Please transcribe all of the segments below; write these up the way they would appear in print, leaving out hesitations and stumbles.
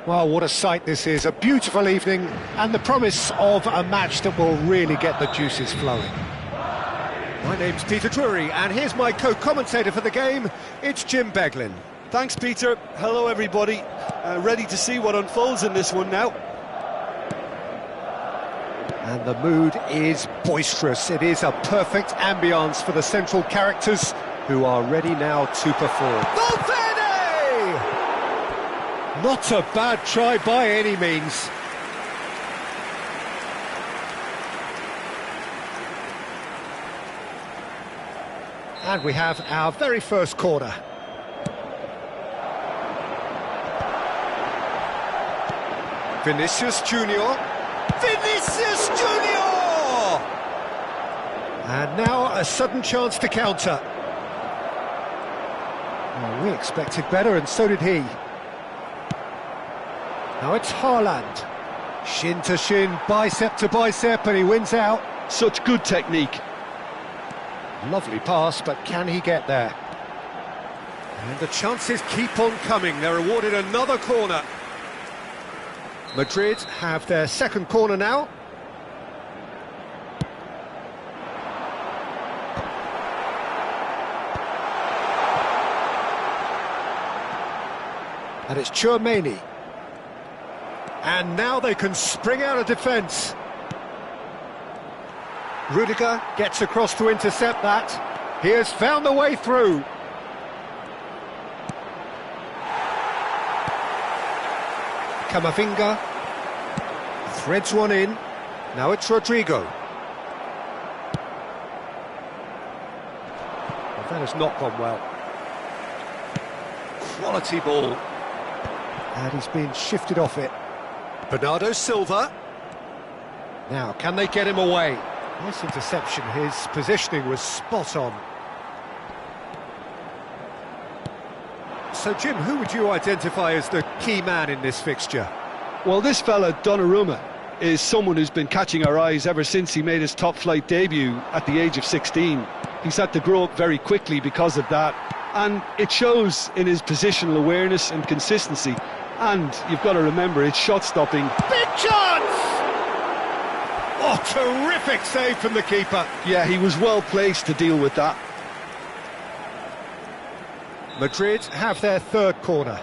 Well, what a sight this is, a beautiful evening and the promise of a match that will really get the juices flowing. My name's Peter Drury and here's my co-commentator for the game, it's Jim Beglin. Thanks, Peter. Hello, everybody. Ready to see what unfolds in this one now. And the mood is boisterous. It is a perfect ambience for the central characters who are ready now to perform. Valverde! Not a bad try by any means. And we have our very first corner. Vinicius Junior. Vinicius Junior! And now a sudden chance to counter. Well, we expected better, and so did he. Now it's Haaland. Shin to shin, bicep to bicep, and he wins out. Such good technique. Lovely pass, but can he get there? And the chances keep on coming. They're awarded another corner. Madrid have their second corner now. And it's Tchouaméni. And now they can spring out of defence. Rudiger gets across to intercept that. He has found the way through. Camavinga threads one in. Now it's Rodrigo. Well, that has not gone well. Quality ball. And he's been shifted off it. Bernardo Silva. Now, can they get him away? Nice interception. His positioning was spot on. So, Jim, who would you identify as the key man in this fixture? Well, this fella, Donnarumma, is someone who's been catching our eyes ever since he made his top-flight debut at the age of 16. He's had to grow up very quickly because of that, and it shows in his positional awareness and consistency. And you've got to remember, it's shot-stopping. Big chance! Oh, terrific save from the keeper. Yeah, he was well-placed to deal with that. Madrid have their third corner.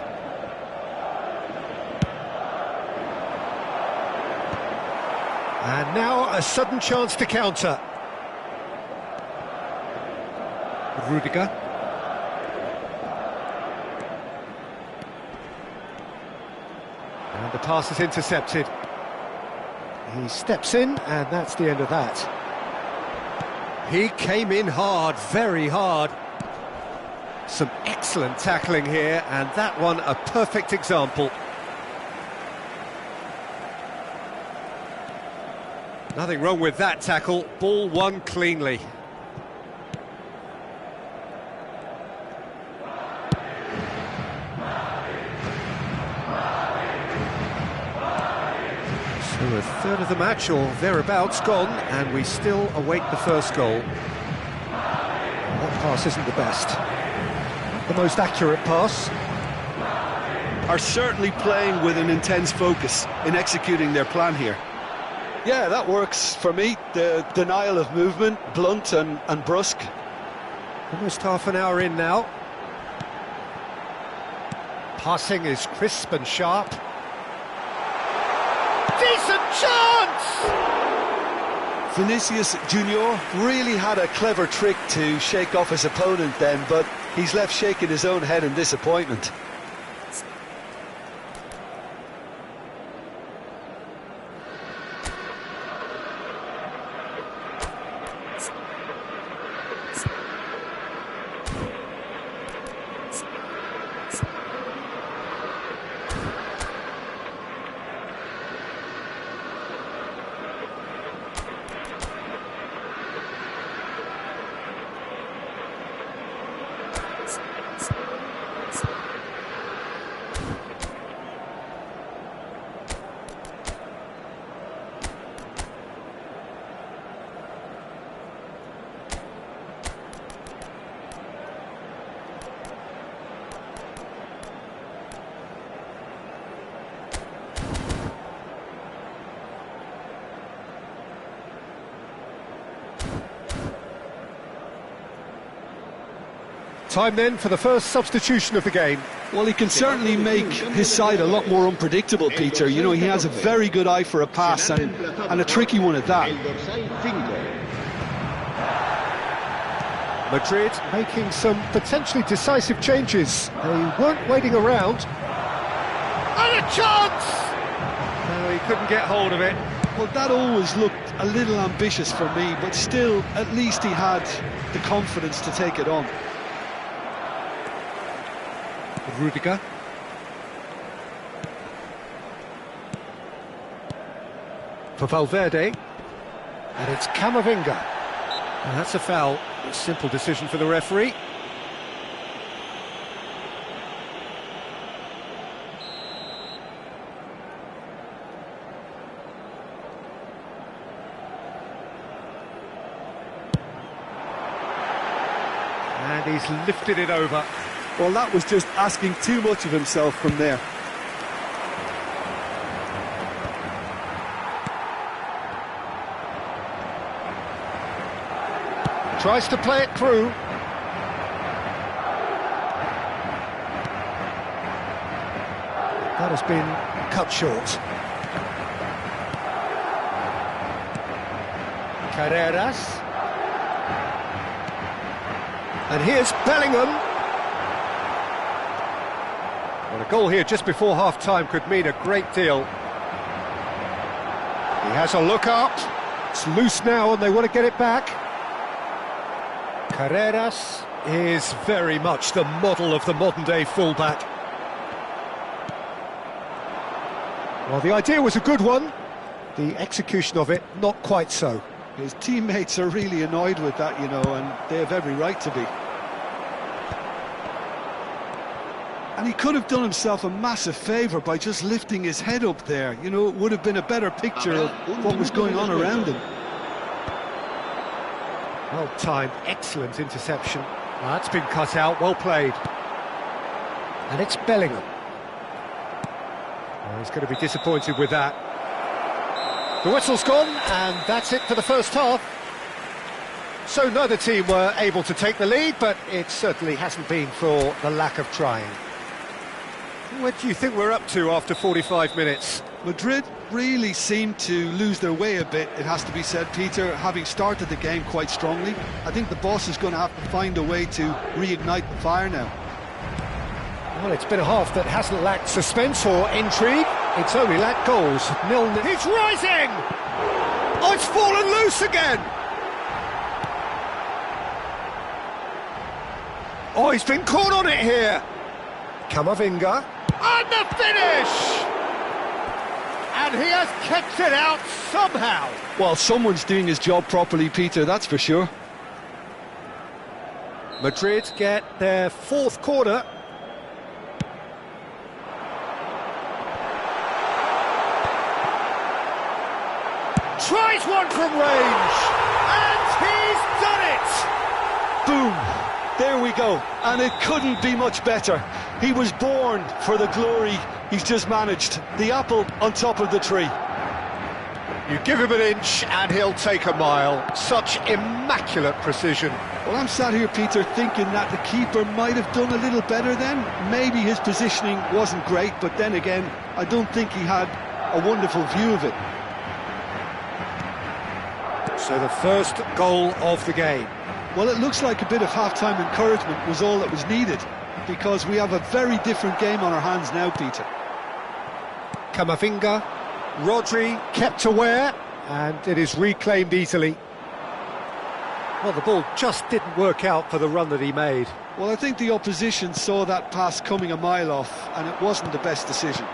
And now a sudden chance to counter. Rudiger. And the pass is intercepted. He steps in, and that's the end of that. He came in hard, very hard. Some excellent tackling here, and that one a perfect example. Nothing wrong with that tackle, ball won cleanly. So a third of the match, or thereabouts, gone, and we still await the first goal. That pass isn't the best. The most accurate pass. Are certainly playing with an intense focus in executing their plan here. Yeah, that works for me. The denial of movement, blunt and brusque. Almost half an hour in now. Passing is crisp and sharp. Decent chance! Vinicius Junior really had a clever trick to shake off his opponent then, but he's left shaking his own head in disappointment. Time then for the first substitution of the game. Well, he can certainly make his side a lot more unpredictable, Peter. You know, he has a very good eye for a pass and a tricky one at that. Madrid making some potentially decisive changes. They weren't waiting around. And a chance! No, he couldn't get hold of it. Well, that always looked a little ambitious for me, but still, at least he had the confidence to take it on. Rudiger. For Valverde. And it's Camavinga. And that's a foul. A simple decision for the referee. And he's lifted it over. Well, that was just asking too much of himself from there. Tries to play it through. That has been cut short. Carreras. And here's Bellingham. Well, a goal here just before half-time could mean a great deal. He has a look up. It's loose now and they want to get it back. Carreras is very much the model of the modern-day fullback. Well, the idea was a good one. The execution of it, not quite so. His teammates are really annoyed with that, you know, and they have every right to be. And he could have done himself a massive favour by just lifting his head up there. You know, it would have been a better picture of what was going on around him. Well timed, excellent interception. That's been cut out, well played. And it's Bellingham. Well, he's going to be disappointed with that. The whistle's gone, and that's it for the first half. So neither team were able to take the lead, but it certainly hasn't been for the lack of trying. What do you think we're up to after 45 minutes? Madrid really seemed to lose their way a bit, it has to be said, Peter, having started the game quite strongly. I think the boss is going to have to find a way to reignite the fire now. Well, it's been a half that hasn't lacked suspense or intrigue. It's only lacked goals. 0-0. He's rising! Oh, it's fallen loose again! Oh, he's been caught on it here! Camavinga. And the finish! And he has kept it out somehow. Well, someone's doing his job properly, Peter, that's for sure. Madrid get their fourth corner. Tries one from range, and he's done it! Boom! There we go, and it couldn't be much better. He was born for the glory he's just managed. The apple on top of the tree. You give him an inch and he'll take a mile. Such immaculate precision. Well, I'm sat here, Peter, thinking that the keeper might have done a little better then. Maybe his positioning wasn't great, but then again, I don't think he had a wonderful view of it. So the first goal of the game. Well, it looks like a bit of half-time encouragement was all that was needed, because we have a very different game on our hands now, Peter. Camavinga, Rodri kept aware, and it is reclaimed easily. Well, the ball just didn't work out for the run that he made. Well, I think the opposition saw that pass coming a mile off, and it wasn't the best decision.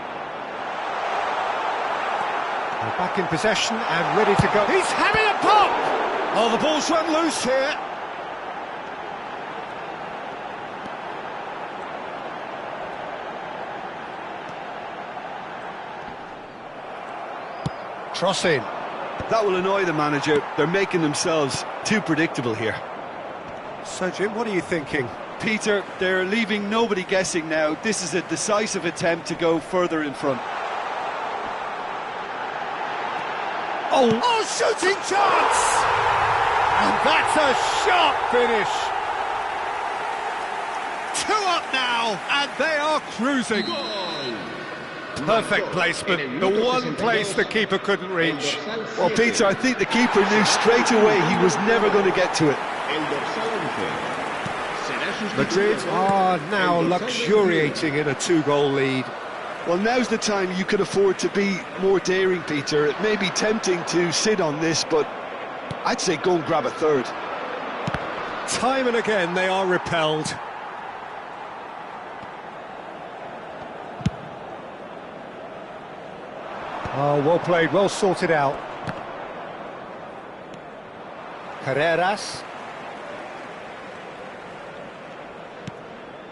They're back in possession and ready to go. He's having a pop! Oh, the ball's run loose here. Cross in. That will annoy the manager. They're making themselves too predictable here. So, Jim, what are you thinking? Peter, they're leaving nobody guessing now. This is a decisive attempt to go further in front. Oh, shooting chance! And that's a sharp finish. Wow, and they are cruising. Perfect placement, the one place the keeper couldn't reach. Well, Peter, I think the keeper knew straight away he was never going to get to it. Madrid are now luxuriating in a 2-goal lead. Well, now's the time you could afford to be more daring, Peter. It may be tempting to sit on this, but I'd say go and grab a third. Time and again they are repelled. Oh, well played, well sorted out. Carreras.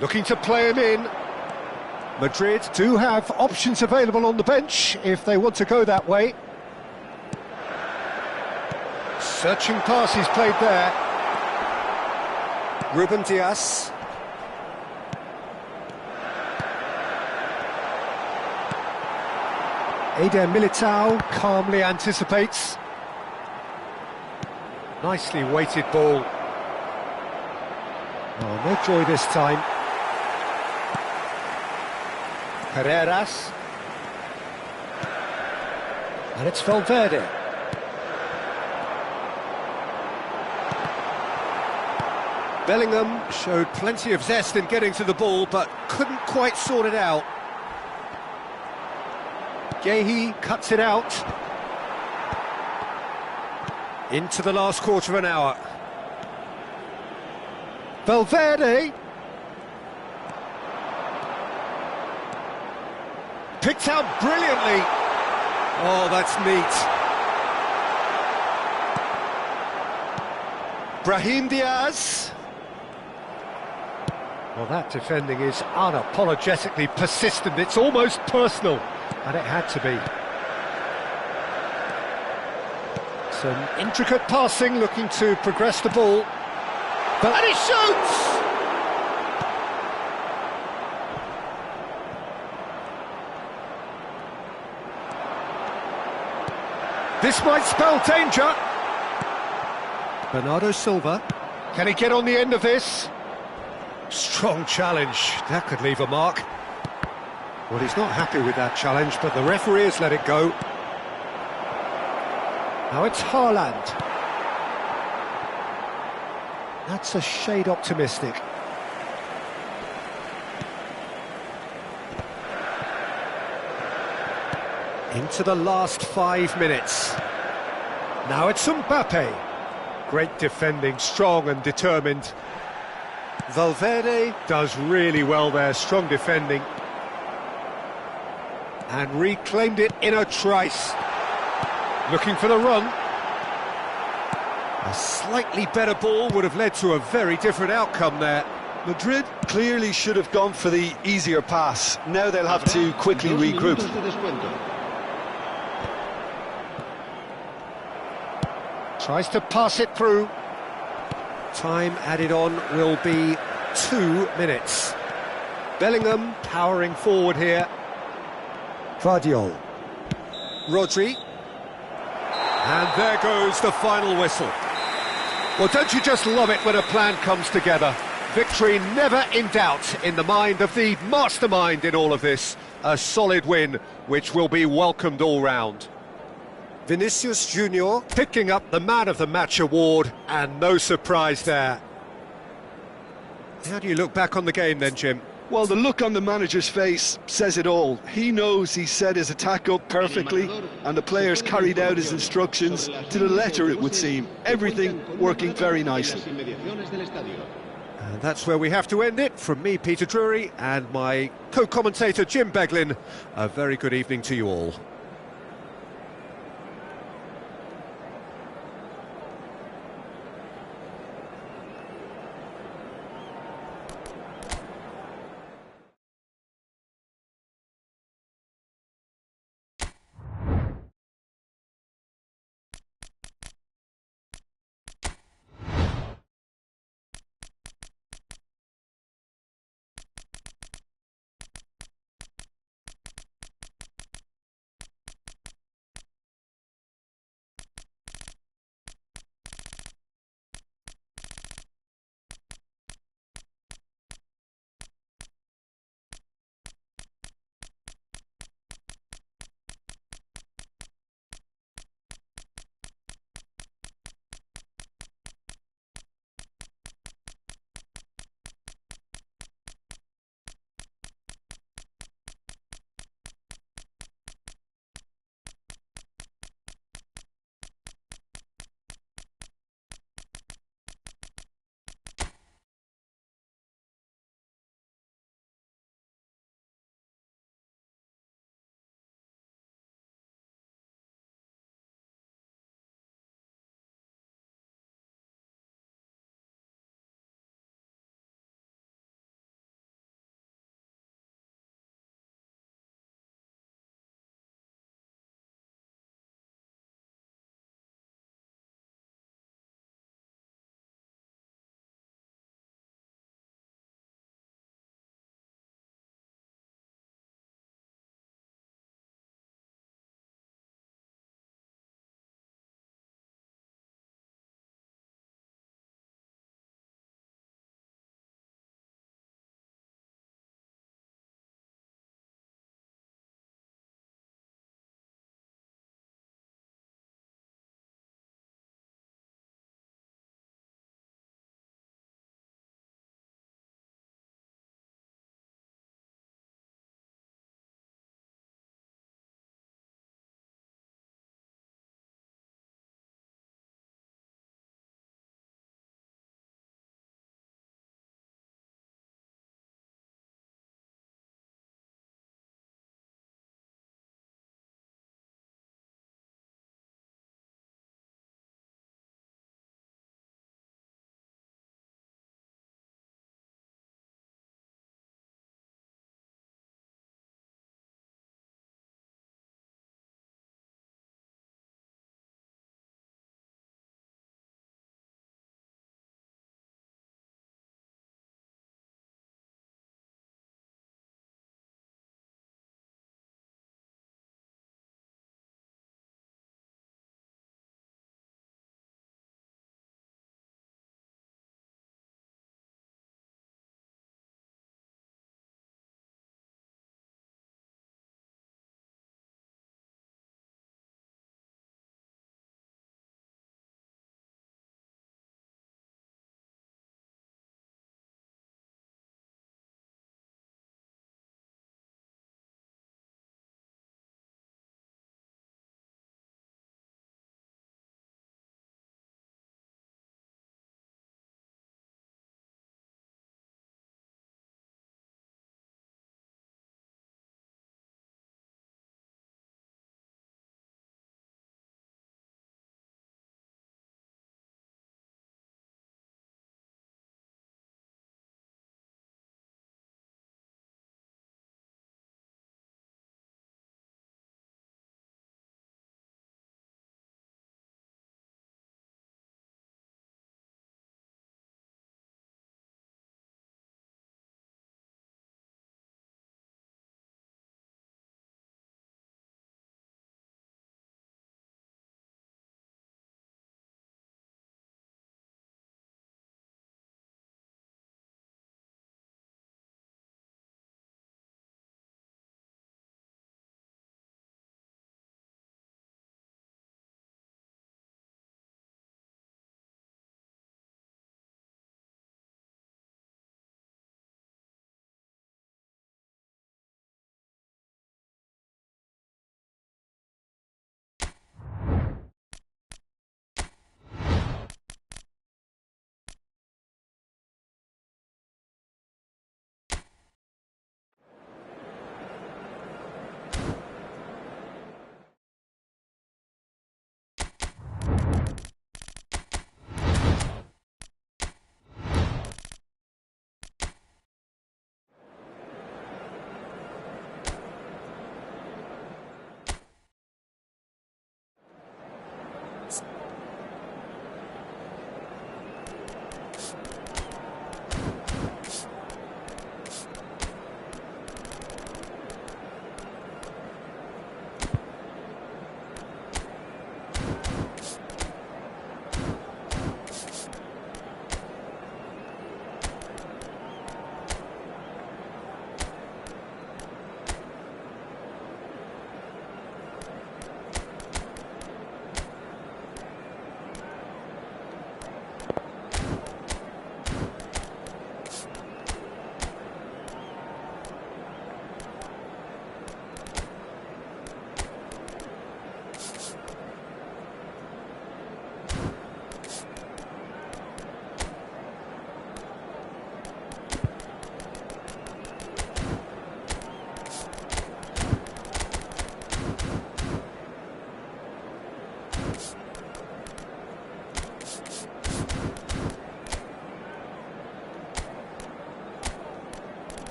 Looking to play him in. Madrid do have options available on the bench if they want to go that way. Searching pass he's played there. Ruben Dias. Eder Militao calmly anticipates. Nicely weighted ball. Oh, no joy this time. Carreras. And it's Valverde. Bellingham showed plenty of zest in getting to the ball, but couldn't quite sort it out. Gehi cuts it out. Into the last quarter of an hour. Valverde. Picked out brilliantly. Oh, that's neat. Brahim Diaz. Well, that defending is unapologetically persistent. It's almost personal, and it had to be. Some intricate passing, looking to progress the ball. And he shoots! This might spell danger. Bernardo Silva. Can he get on the end of this? Strong challenge. That could leave a mark. Well, he's not happy with that challenge, but the referee has let it go. Now it's Haaland. That's a shade optimistic. Into the last 5 minutes. Now it's Mbappe. Great defending, strong and determined. Valverde does really well there, strong defending. And reclaimed it in a trice. Looking for the run. A slightly better ball would have led to a very different outcome there. Madrid clearly should have gone for the easier pass. Now they'll have to quickly regroup. Tries to pass it through. Time added on will be 2 minutes. Bellingham powering forward here. Guardiola. Rodri. And there goes the final whistle. Well, don't you just love it when a plan comes together? Victory never in doubt in the mind of the mastermind in all of this. A solid win, which will be welcomed all round. Vinicius Junior picking up the Man of the Match award, and no surprise there. How do you look back on the game then, Jim? Well, the look on the manager's face says it all. He knows he set his attack up perfectly, and the players carried out his instructions to the letter, it would seem. Everything working very nicely. And that's where we have to end it. From me, Peter Drury, and my co-commentator, Jim Beglin, a very good evening to you all.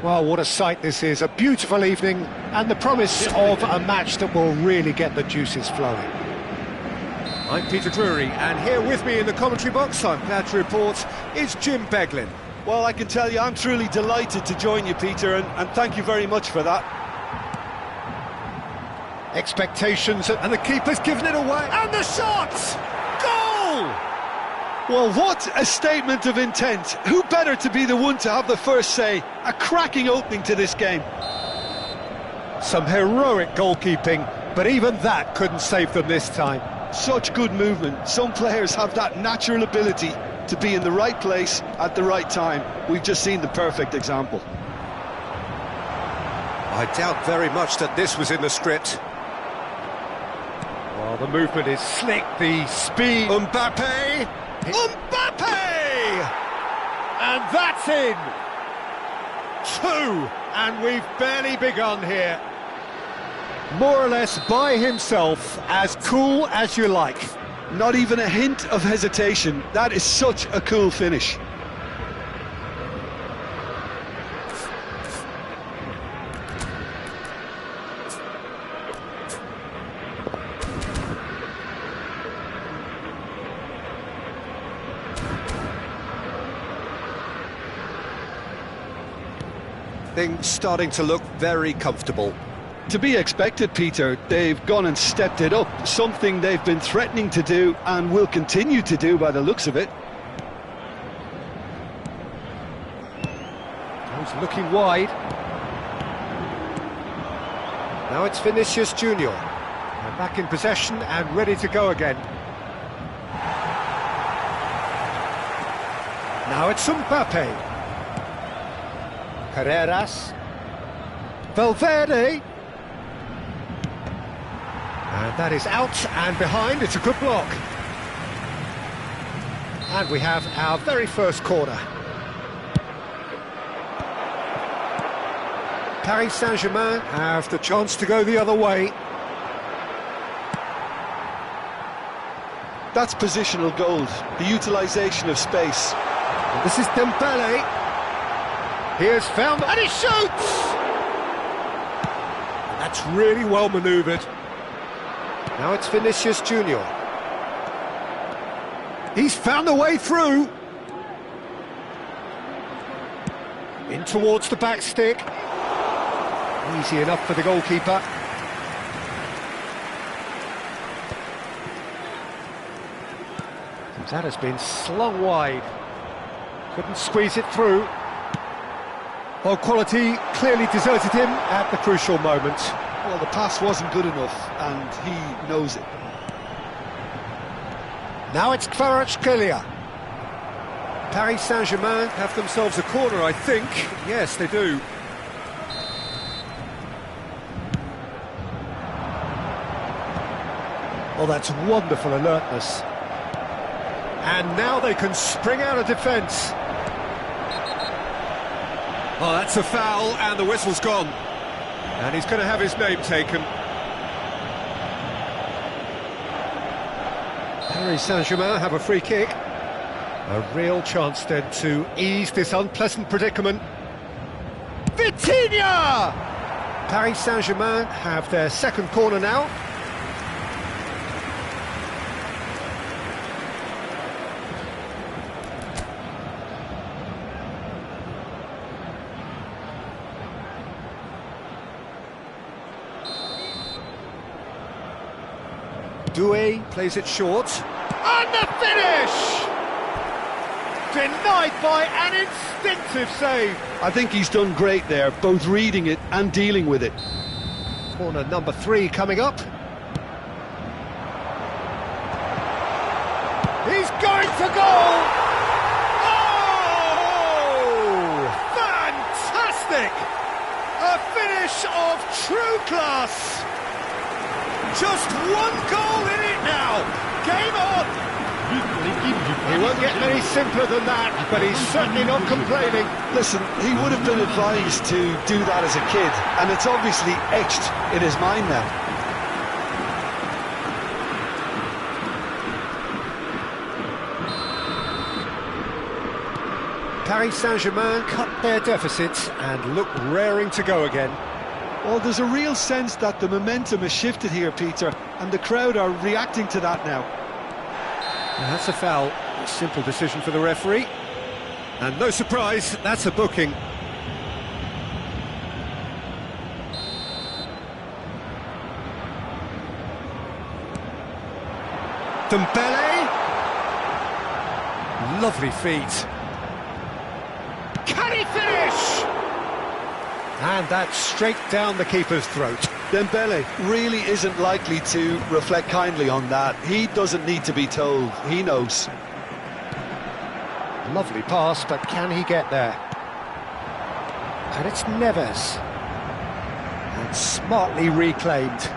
Well, what a sight this is, a beautiful evening and the promise of a match that will really get the juices flowing. I'm Peter Drury, and here with me in the commentary box, I'm glad to report, is Jim Beglin. Well, I can tell you I'm truly delighted to join you, Peter, and thank you very much for that. Expectations, and the keeper's given it away, and the shot! Goal! Well, what a statement of intent. Who better to be the one to have the first say? A cracking opening to this game. Some heroic goalkeeping, but even that couldn't save them this time. Such good movement. Some players have that natural ability to be in the right place at the right time. We've just seen the perfect example. I doubt very much that this was in the script. Well, the movement is slick, the speed. Mbappe! And that's in! 2! And we've barely begun here. More or less by himself, as cool as you like. Not even a hint of hesitation. That is such a cool finish. Things starting to look very comfortable. To be expected, Peter. They've gone and stepped it up, something they've been threatening to do and will continue to do by the looks of it. He's looking wide. Now it's Vinicius Junior. And back in possession and ready to go again. Now it's Mbappe. Carreras. Valverde. And that is out and behind. It's a good block. And we have our very first corner. Paris Saint-Germain have the chance to go the other way. That's positional gold, the utilisation of space. And this is Dembele. He has found, and he shoots! That's really well manoeuvred. Now it's Vinicius Junior. He's found a way through. In towards the back stick. Easy enough for the goalkeeper. That has been slung wide. Couldn't squeeze it through. Well, quality clearly deserted him at the crucial moment. Well, the pass wasn't good enough, and he knows it. Now it's Kvaratskhelia. Paris Saint-Germain have themselves a corner, I think. Yes, they do. Well, that's wonderful alertness. And now they can spring out of defence. Oh, that's a foul, and the whistle's gone. And he's going to have his name taken. Paris Saint-Germain have a free kick. A real chance then to ease this unpleasant predicament. Vitinha! Paris Saint-Germain have their second corner now. Doué plays it short. And the finish! Denied by an instinctive save. I think he's done great there, both reading it and dealing with it. Corner number 3 coming up. He's going for goal! Oh! Fantastic! A finish of true class! Just one goal in it now! Game on! He won't get any simpler than that, but he's certainly not complaining. Listen, he would have been advised to do that as a kid, and it's obviously etched in his mind now. Paris Saint-Germain cut their deficit and look raring to go again. Well, there's a real sense that the momentum has shifted here, Peter, and the crowd are reacting to that now. Now, that's a foul. A simple decision for the referee. And no surprise, that's a booking. Dembele. Lovely feet. Can he finish? And that's straight down the keeper's throat. Dembele really isn't likely to reflect kindly on that. He doesn't need to be told, he knows. Lovely pass, but can he get there? And it's Neves. And smartly reclaimed.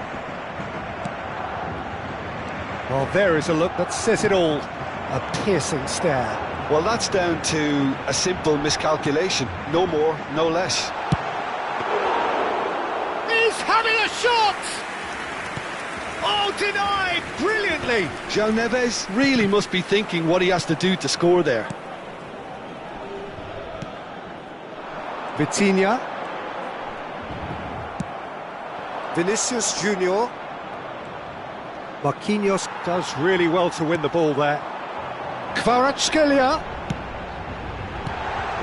Well, there is a look that says it all. A piercing stare. Well, that's down to a simple miscalculation. No more, no less. He's having a shot! Oh, denied brilliantly! João Neves really must be thinking what he has to do to score there. Vitinha. Vinicius Junior. Marquinhos does really well to win the ball there. Kvaratskhelia.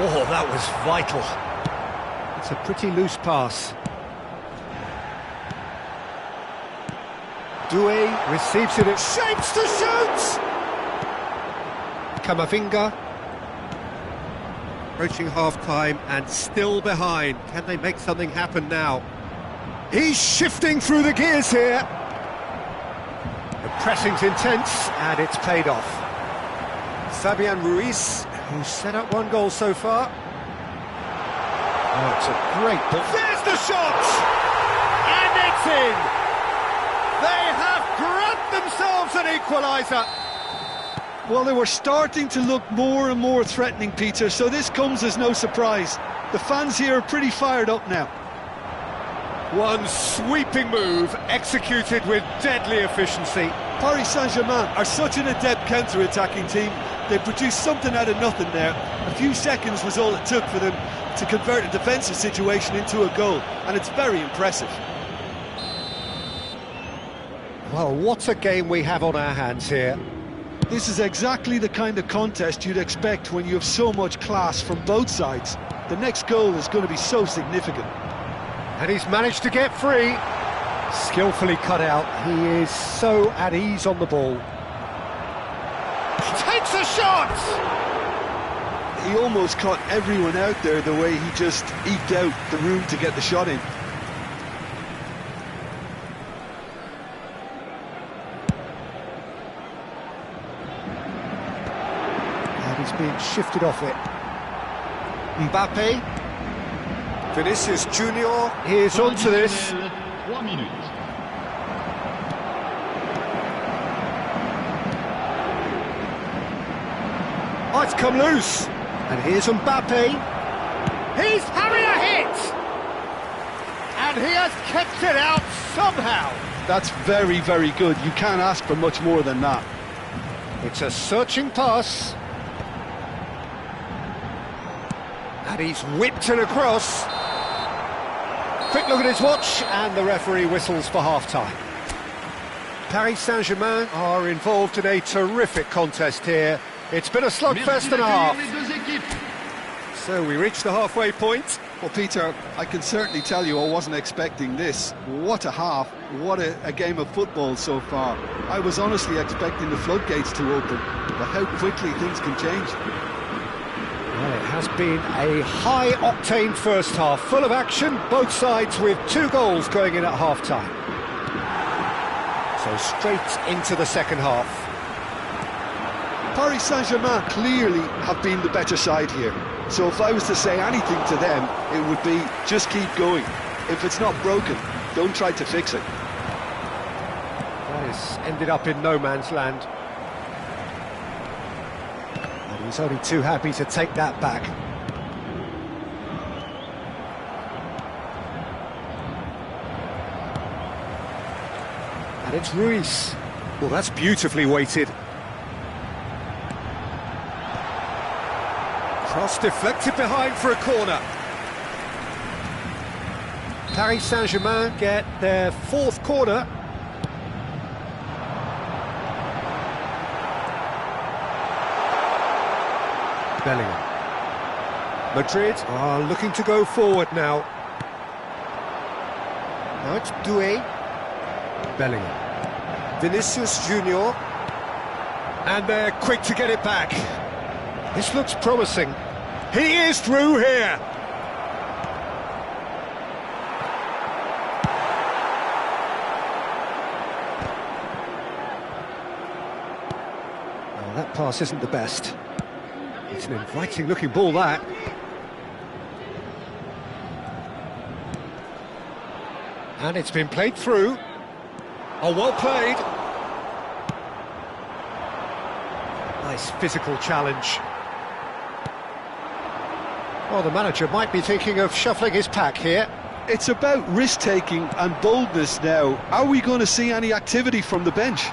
Oh, that was vital. It's a pretty loose pass. Doué receives it, it shapes to shoot! Camavinga. Approaching half-time and still behind. Can they make something happen now? He's shifting through the gears here. The pressing's intense and it's paid off. Fabian Ruiz, who's set up one goal so far. Oh, it's a great ball. There's the shot! And it's in! They have grabbed themselves an equaliser. Well, they were starting to look more and more threatening, Peter, so this comes as no surprise. The fans here are pretty fired up now. One sweeping move, executed with deadly efficiency. Paris Saint-Germain are such an adept counter-attacking team. They produced something out of nothing there. A few seconds was all it took for them to convert a defensive situation into a goal, and it's very impressive. Well, what a game we have on our hands here. This is exactly the kind of contest you'd expect when you have so much class from both sides. The next goal is going to be so significant. And he's managed to get free. Skillfully cut out. He is so at ease on the ball. Takes a shot! He almost caught everyone out there the way he just eked out the room to get the shot in. And he's being shifted off it. Mbappe. Vinicius Junior is onto this. 3 minutes. Oh, it's come loose. And here's Mbappe. He's having a hit! And he has kept it out somehow. That's very, very good. You can't ask for much more than that. It's a searching pass. And he's whipped it across. Quick look at his watch, and the referee whistles for half-time. Paris Saint-Germain are involved in a terrific contest here. It's been a slugfest and a half. So we reach the halfway point. Well, Peter, I can certainly tell you I wasn't expecting this. What a half, what a game of football so far. I was honestly expecting the floodgates to open, but how quickly things can change. Well, it has been a high-octane first half, full of action, both sides with 2 goals going in at half-time. So straight into the second half. Paris Saint-Germain clearly have been the better side here. So if I was to say anything to them, it would be just keep going. If it's not broken, don't try to fix it. That has ended up in no man's land. And he's only too happy to take that back. And it's Ruiz. Well, that's beautifully weighted. Cross deflected behind for a corner. Paris Saint-Germain get their fourth corner. Bellingham. Madrid are looking to go forward now. Now it's Doué. Bellingham. Vinicius Junior. And they're quick to get it back. This looks promising. He is through here. Well, that pass isn't the best. It's an inviting-looking ball, that. And it's been played through. Oh, well played. Nice physical challenge. Well, the manager might be thinking of shuffling his pack here. It's about risk-taking and boldness now. Are we going to see any activity from the bench?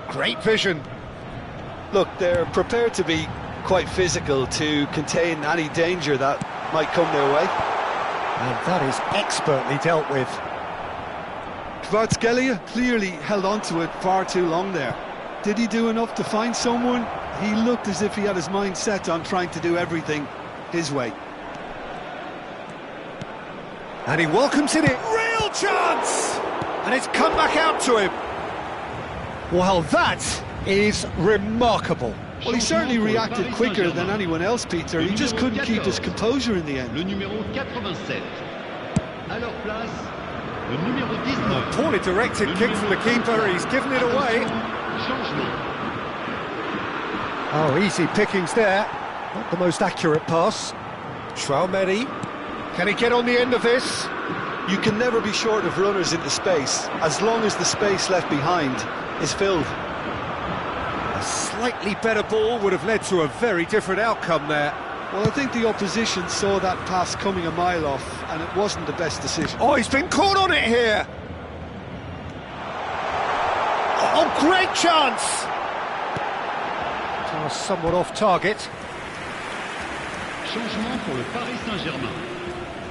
Great vision. Look, they're prepared to be quite physical to contain any danger that might come their way. And that is expertly dealt with. Kvaratskhelia clearly held on to it far too long there. Did he do enough to find someone? He looked as if he had his mind set on trying to do everything his way. And he welcomes it in. Real chance! And it's come back out to him. Well, that is remarkable. Well, he certainly reacted quicker than anyone else, Peter. He just couldn't keep his composure in the end. Le numéro 87. À leur place, le numéro 19. Poorly directed kick from the keeper, he's given it away. Oh, easy pickings there. Not the most accurate pass. Traumeri. Can he get on the end of this? You can never be short of runners into space, as long as the space left behind is filled. A slightly better ball would have led to a very different outcome there. Well, I think the opposition saw that pass coming a mile off, and it wasn't the best decision. Oh, he's been caught on it here! Oh, great chance! Pass somewhat off target. Changement pour le Paris Saint-Germain.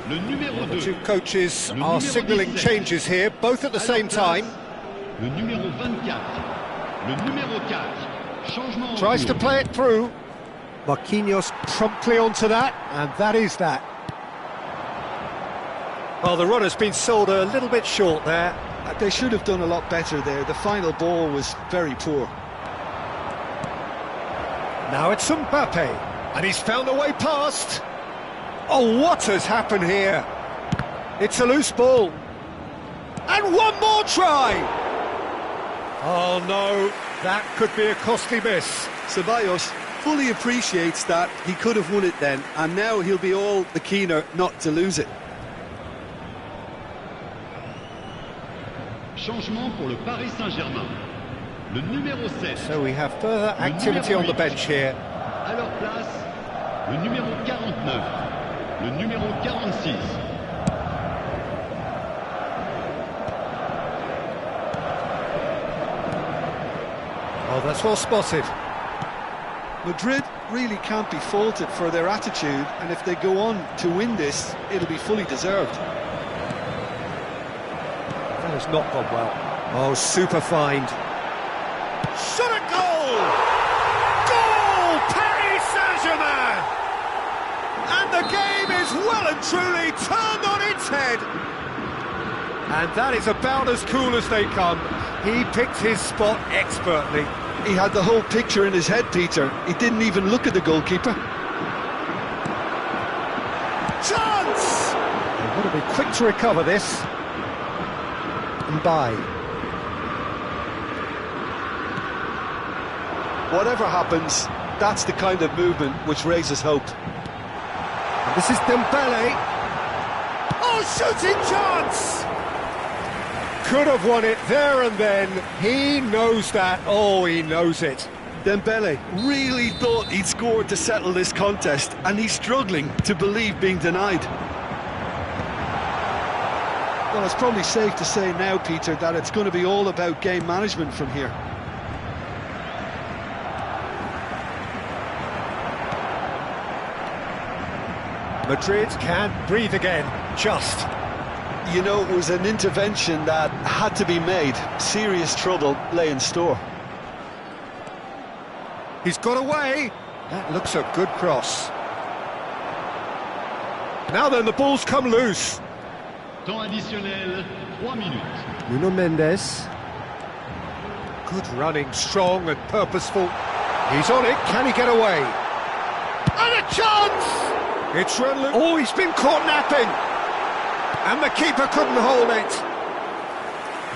Le numéro 2. The two coaches are signalling changes here, both at the same time. Le numéro 24. Le numéro 4. Changement. Tries to play it through. Marquinhos promptly onto that, and that is that. Well, the runner's been sold a little bit short there. They should have done a lot better there. The final ball was very poor. Now it's Mbappe, and he's found a way past. Oh, what has happened here? It's a loose ball. And one more try! Oh no, that could be a costly miss. Ceballos fully appreciates that he could have won it then, and now he'll be all the keener not to lose it. Changement pour le Paris Saint-Germain. Le numéro 7. So we have further activity on the bench here. À leur place, le numéro 49. Le numéro 46. Oh, that's well spotted. Madrid really can't be faulted for their attitude, and if they go on to win this, it'll be fully deserved. That has not gone well. Oh, super find. Shot at goal! Goal! Paris Saint-Germain! And the game is well and truly turned on its head. And that is about as cool as they come. He picked his spot expertly. He had the whole picture in his head, Peter. He didn't even look at the goalkeeper. Chance! They've got to be quick to recover this. Mbappe. Whatever happens, that's the kind of movement which raises hope. And this is Dembele. Oh, shooting chance! Could have won it there and then. He knows that. Oh, he knows it. Dembele really thought he'd scored to settle this contest, and he's struggling to believe being denied. Well, it's probably safe to say now, Peter, that it's going to be all about game management from here. Madrid can breathe again, just. You know, it was an intervention that had to be made. Serious trouble lay in store. He's got away. That looks a good cross. Now then, the ball's come loose. Temps additionnel, 3 minutes. Nuno Mendes. Good running, strong and purposeful. He's on it, can he get away? And a chance! It's run loose. Oh, he's been caught napping. And the keeper couldn't hold it.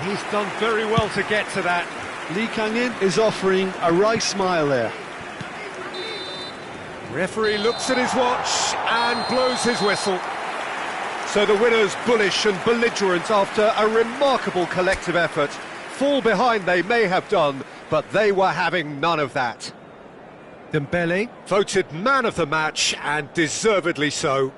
He's done very well to get to that. Lee Kang-in is offering a wry smile there. Referee looks at his watch and blows his whistle. So the winners bullish and belligerent after a remarkable collective effort. Fall behind they may have done, but they were having none of that. Dembele voted man of the match, and deservedly so.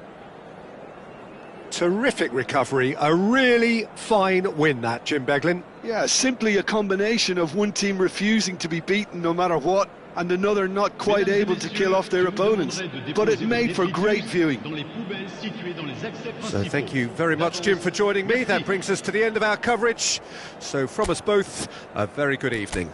Terrific recovery, a really fine win that, Jim Beglin. Yeah, simply a combination of one team refusing to be beaten no matter what, and another not quite able to kill off their opponents. But it made for great viewing. So thank you very much, Jim, for joining me. That brings us to the end of our coverage. So from us both, a very good evening.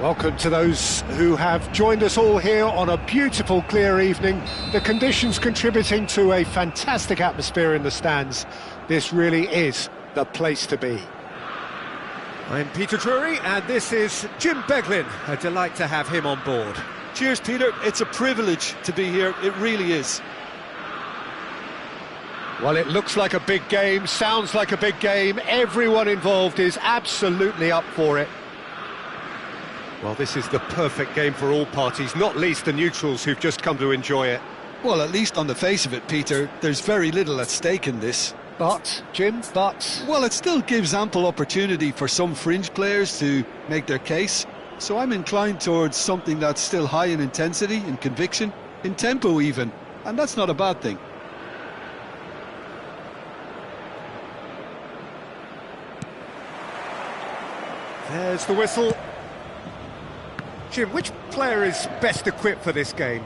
Welcome to those who have joined us all here on a beautiful, clear evening. The conditions contributing to a fantastic atmosphere in the stands. This really is the place to be. I'm Peter Drury, and this is Jim Beglin. A delight to have him on board. Cheers, Peter. It's a privilege to be here. It really is. Well, it looks like a big game, sounds like a big game. Everyone involved is absolutely up for it. Well, this is the perfect game for all parties, not least the neutrals who've just come to enjoy it. Well, at least on the face of it, Peter, there's very little at stake in this. But, Jim, but... Well, it still gives ample opportunity for some fringe players to make their case. So I'm inclined towards something that's still high in intensity, in conviction, in tempo even. and that's not a bad thing. There's the whistle. Jim, which player is best equipped for this game?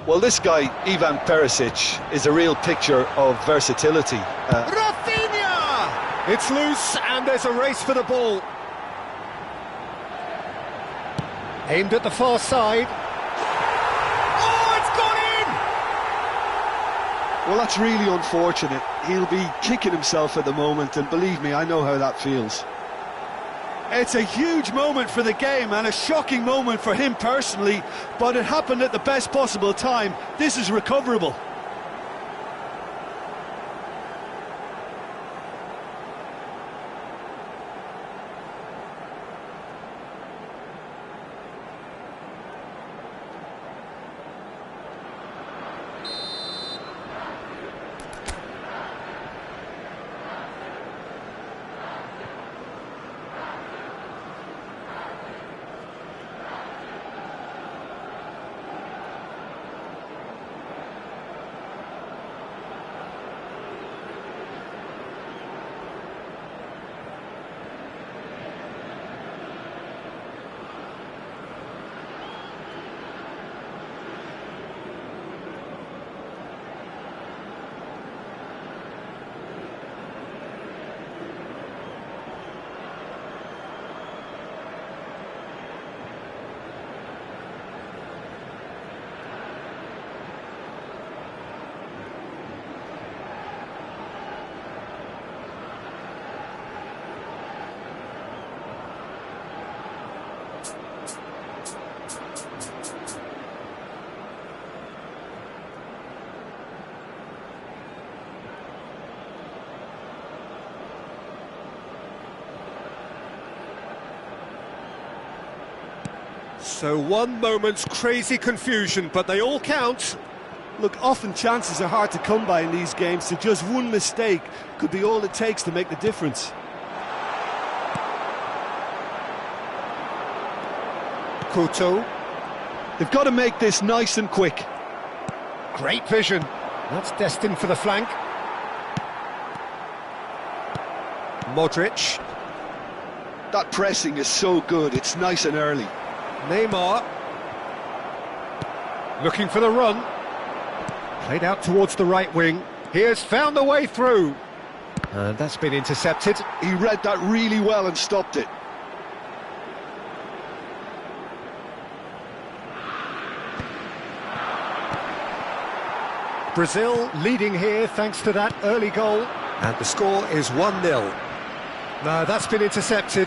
Well, this guy, Ivan Perisic, is a real picture of versatility. Rafinha! It's loose, and there's a race for the ball. Aimed at the far side. Oh, it's gone in! Well, that's really unfortunate. He'll be kicking himself at the moment, and believe me, I know how that feels. It's a huge moment for the game and a shocking moment for him personally, but it happened at the best possible time. This is recoverable. So one moment's crazy confusion, but they all count. Look, often chances are hard to come by in these games, so just one mistake could be all it takes to make the difference. Couto. They've got to make this nice and quick. Great vision. That's destined for the flank. Modric. That pressing is so good, it's nice and early. Neymar. Looking for the run. Played out towards the right wing. He has found the way through. And that's been intercepted. He read that really well and stopped it. Brazil leading here thanks to that early goal. And the score is 1-0. No, that's been intercepted.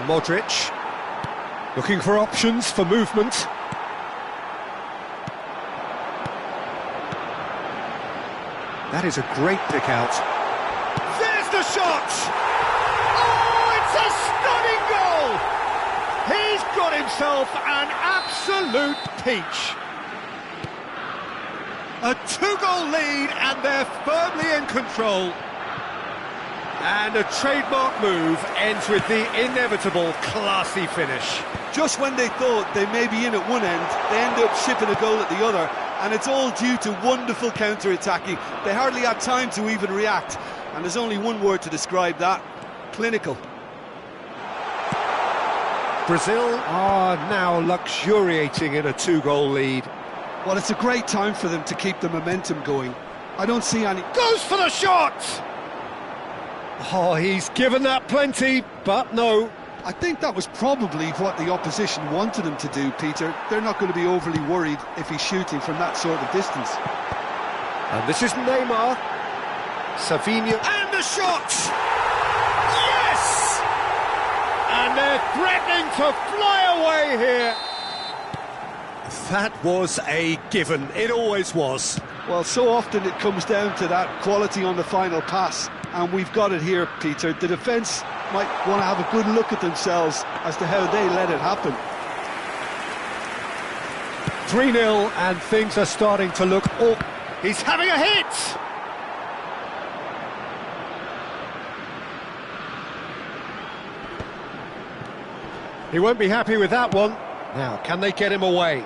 Modric. Looking for options for movement. That is a great pick out. There's the shot! Oh, it's a stunning goal! He's got himself an absolute peach. A two-goal lead, and they're firmly in control. And a trademark move ends with the inevitable classy finish. Just when they thought they may be in at one end, they end up shipping a goal at the other, and it's all due to wonderful counter-attacking. They hardly had time to even react, and there's only one word to describe that: clinical. Brazil are now luxuriating in a two-goal lead. Well, it's a great time for them to keep the momentum going. I don't see any... Goes for the shot! Oh, he's given that plenty, but no. I think that was probably what the opposition wanted him to do, Peter. They're not going to be overly worried if he's shooting from that sort of distance. And this is Neymar. Savinho. And the shot! Yes! And they're threatening to fly away here. That was a given. It always was. Well, so often it comes down to that quality on the final pass, and we've got it here, Peter. The defence might want to have a good look at themselves as to how they let it happen. 3-0, and things are starting to look... Oh, he's having a hit! He won't be happy with that one. Now, can they get him away?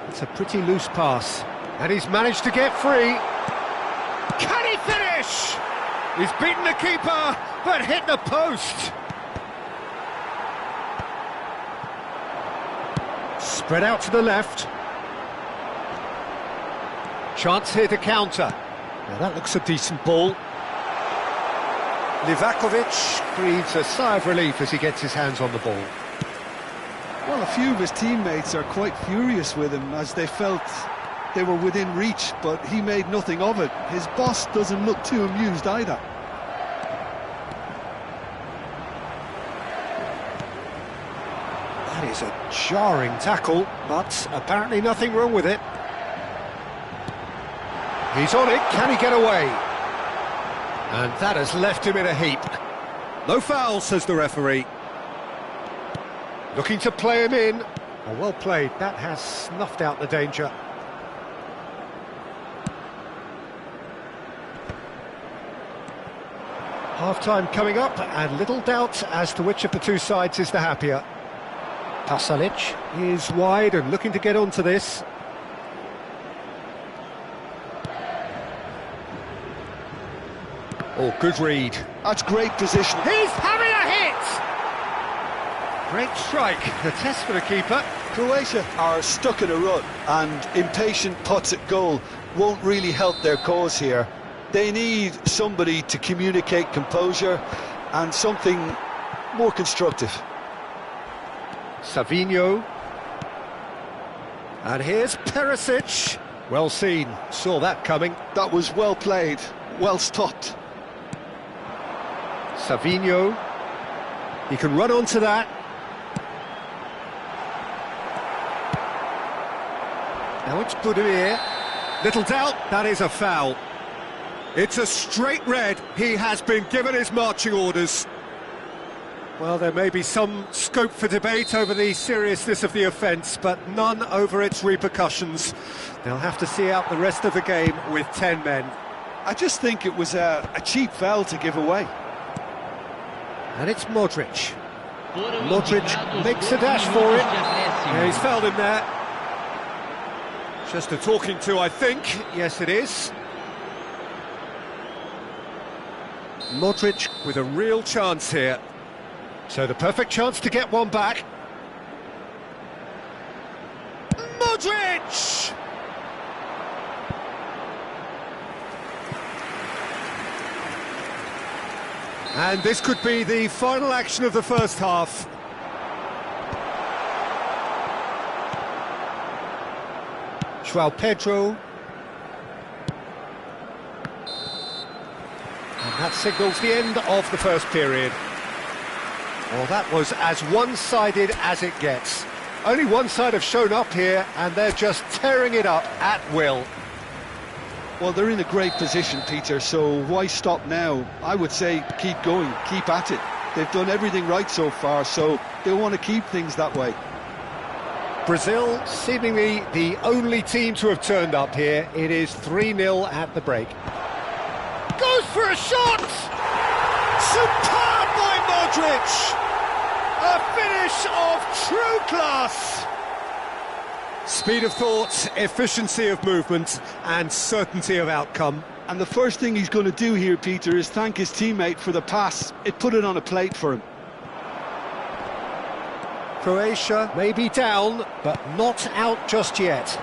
It's a pretty loose pass. And he's managed to get free. Can he finish? He's beaten the keeper, but hit the post. Spread out to the left. Chance here to counter. Now that looks a decent ball. Livakovic breathes a sigh of relief as he gets his hands on the ball. Well, a few of his teammates are quite furious with him as they felt they were within reach, but he made nothing of it. His boss doesn't look too amused either. That is a jarring tackle, but apparently nothing wrong with it. He's on it, can he get away? And that has left him in a heap. No foul, says the referee. Looking to play him in. Oh, well played, that has snuffed out the danger. Half-time coming up, and little doubt as to which of the two sides is the happier. Pasalic is wide and looking to get onto this. Oh, good read. That's great position. He's having a hit! Great strike, a test for the keeper. Croatia are stuck in a rut, and impatient putts at goal won't really help their cause here. They need somebody to communicate composure and something more constructive. Savinho. And here's Perisic. Well seen, saw that coming. That was well played, well stopped. Savinho. He can run onto that. Now it's Budimir. Little doubt, that is a foul. It's a straight red. He has been given his marching orders. Well, there may be some scope for debate over the seriousness of the offence, but none over its repercussions. They'll have to see out the rest of the game with 10 men. I just think it was a cheap foul to give away. And it's Modric. Modric makes a dash for it. Yeah, he's fouled him there. Just a talking to, I think. Yes, it is. Modric with a real chance here. So the perfect chance to get one back. Modric! And this could be the final action of the first half. João Pedro. And that signals the end of the first period. Well, that was as one-sided as it gets. Only one side have shown up here, and they're just tearing it up at will. Well, they're in a great position, Peter, so why stop now? I would say keep going, keep at it. They've done everything right so far, so they'll want to keep things that way. Brazil, seemingly the only team to have turned up here. It is 3-0 at the break. Goes for a shot! Superb by Modric! A finish of true class! Speed of thought, efficiency of movement, and certainty of outcome. And the first thing he's going to do here, Peter, is thank his teammate for the pass. It put it on a plate for him. Croatia may be down, but not out just yet.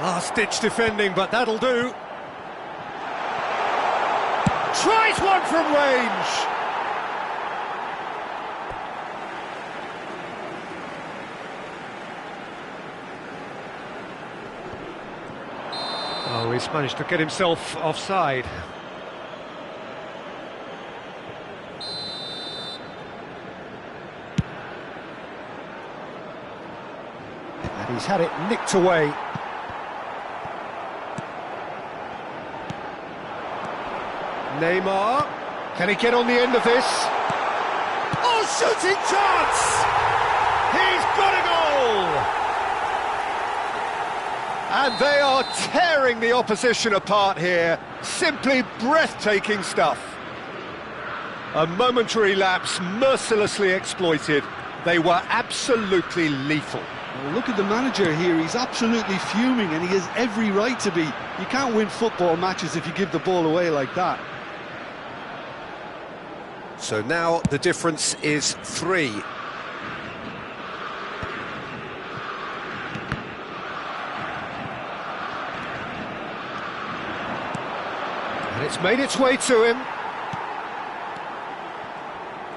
Last-ditch defending, but that'll do. Tries one from range. Oh, he's managed to get himself offside. And he's had it nicked away. Neymar, can he get on the end of this? Oh, shooting chance! He's got a goal! And they are tearing the opposition apart here. Simply breathtaking stuff. A momentary lapse mercilessly exploited. They were absolutely lethal. Well, look at the manager here, he's absolutely fuming and he has every right to be. You can't win football matches if you give the ball away like that. So now the difference is 3. And it's made its way to him.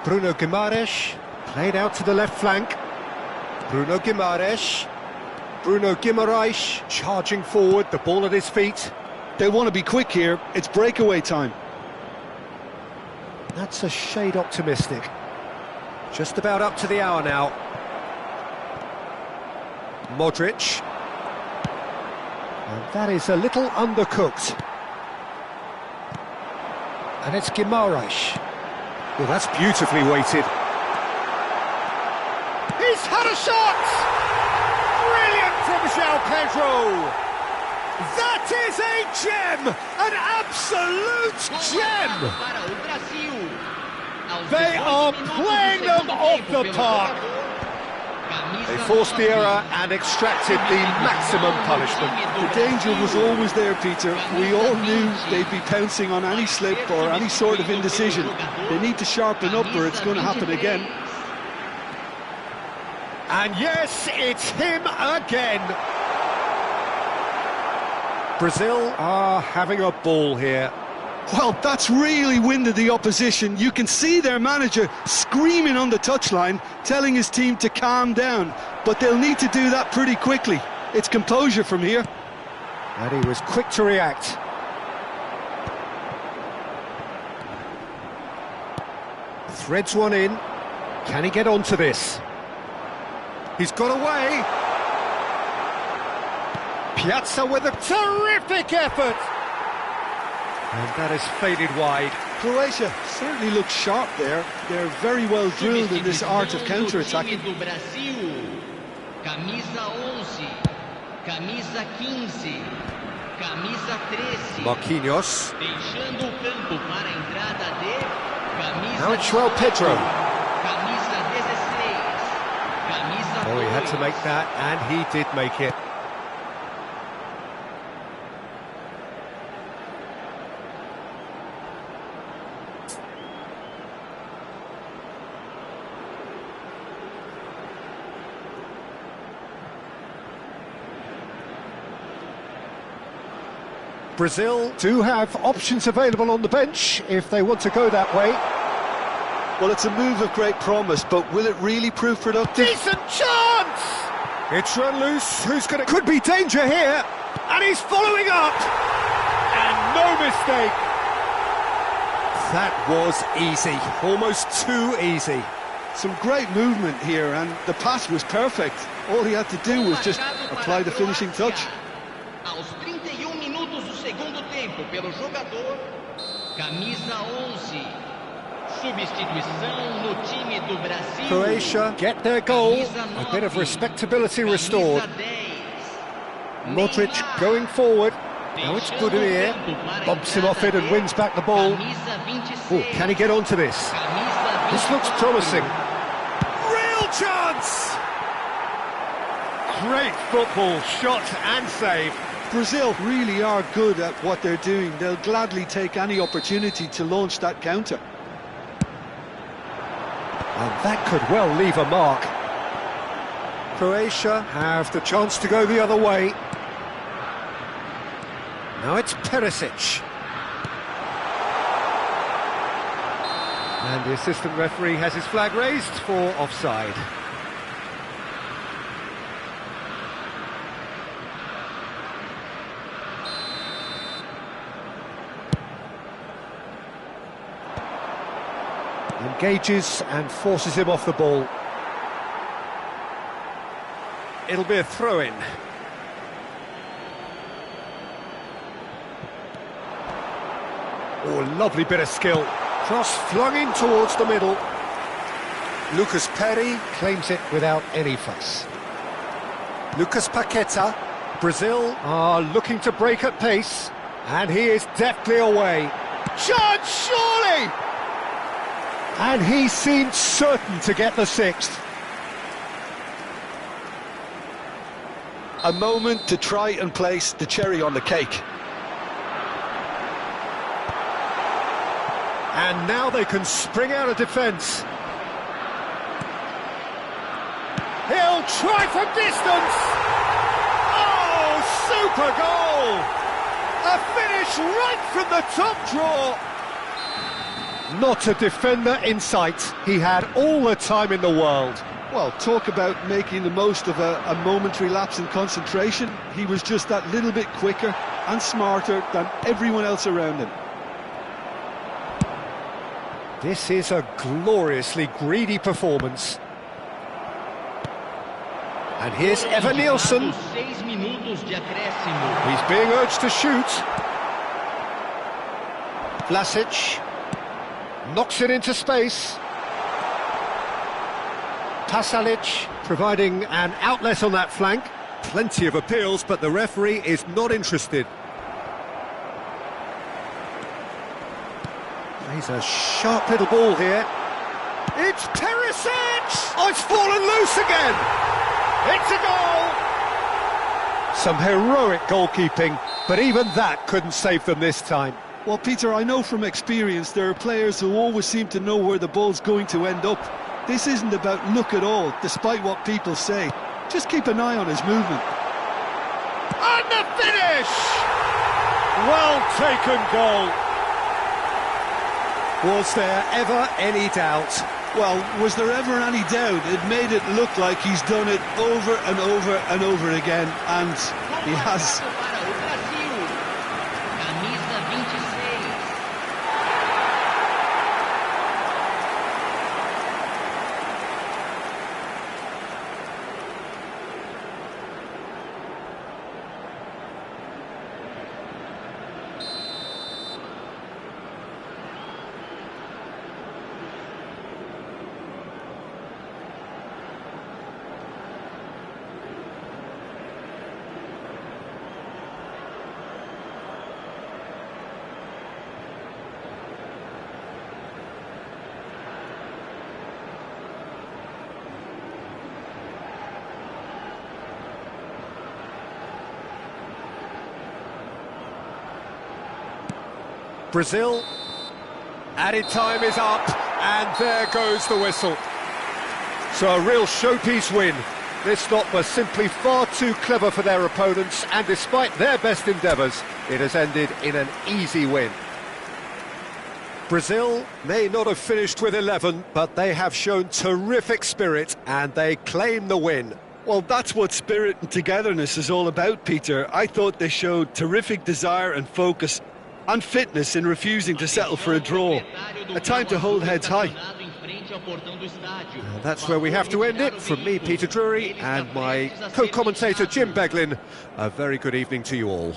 Bruno Guimaraes, played out to the left flank. Bruno Guimaraes. Bruno Guimaraes charging forward, the ball at his feet. They want to be quick here, it's breakaway time. That's a shade optimistic. Just about up to the hour now. Modric. And that is a little undercooked. And it's Guimaraes. Well, that's beautifully weighted. He's had a shot! Brilliant from João Pedro! That is a gem! An absolute gem! They are playing them off the park! They forced the error and extracted the maximum punishment. The danger was always there, Peter. We all knew they'd be pouncing on any slip or any sort of indecision. They need to sharpen up or it's going to happen again. And yes, it's him again. Brazil are having a ball here. Well, that's really winded the opposition. You can see their manager screaming on the touchline, telling his team to calm down. But they'll need to do that pretty quickly. It's composure from here. And he was quick to react. Threads one in. Can he get onto this? He's got away. Piazza with a terrific effort. And that has faded wide. Croatia certainly looks sharp there. They're very well drilled in this art of counter-attacking. Marquinhos. Now it's João Pedro. Oh, he had to make that, and he did make it. Brazil do have options available on the bench if they want to go that way. Well, it's a move of great promise, but will it really prove productive? Decent chance! It's run loose. Who's going to... Could be danger here. And he's following up. And no mistake. That was easy. Almost too easy. Some great movement here, and the pass was perfect. All he had to do was just apply the finishing touch. Aos 31 minutos do segundo tempo, pelo jogador, camisa 11. Substituição no time do Brasil. Croatia get their goal. A bit of respectability restored. Modric going forward. Now it's Budimir. Bumps him off it and wins back the ball. Oh, can he get onto this? This looks promising. Real chance! Great football, shot and save. Brazil really are good at what they're doing. They'll gladly take any opportunity to launch that counter. And that could well leave a mark. Croatia have the chance to go the other way. Now it's Perisic. And the assistant referee has his flag raised for offside. Engages and forces him off the ball. It'll be a throw-in. Oh, lovely bit of skill. Cross flung in towards the middle. Lucas Perry claims it without any fuss. Lucas Paqueta. Brazil are looking to break at pace. And he is deftly away. Chance, surely! And he seemed certain to get the sixth. A moment to try and place the cherry on the cake. And now they can spring out of defence. He'll try from distance! Oh, super goal! A finish right from the top draw! Not a defender in sight. He had all the time in the world. Well, talk about making the most of a momentary lapse in concentration. He was just that little bit quicker and smarter than everyone else around him. This is a gloriously greedy performance. And here's Evan Nielsen. 6 minutos de acréscimo. He's being urged to shoot. Vlasic knocks it into space. Pasalic providing an outlet on that flank. Plenty of appeals, but the referee is not interested. He's a sharp little ball here. It's Perisic! Oh, it's fallen loose again! It's a goal! Some heroic goalkeeping, but even that couldn't save them this time. Well, Peter, I know from experience there are players who always seem to know where the ball's going to end up. This isn't about luck at all, despite what people say. Just keep an eye on his movement. And the finish! Well taken goal. Was there ever any doubt? Well, was there ever any doubt? It made it look like he's done it over and over and over again, and he has. Para o Brasil. Camisa 26. Brazil, added time is up, and there goes the whistle. So a real showpiece win. This lot was simply far too clever for their opponents, and despite their best endeavours, it has ended in an easy win. Brazil may not have finished with 11, but they have shown terrific spirit, and they claim the win. Well, that's what spirit and togetherness is all about, Peter. I thought they showed terrific desire and focus and fitness in refusing to settle for a draw. A time to hold heads high. That's where we have to end it. From me, Peter Drury, and my co-commentator, Jim Beglin, a very good evening to you all.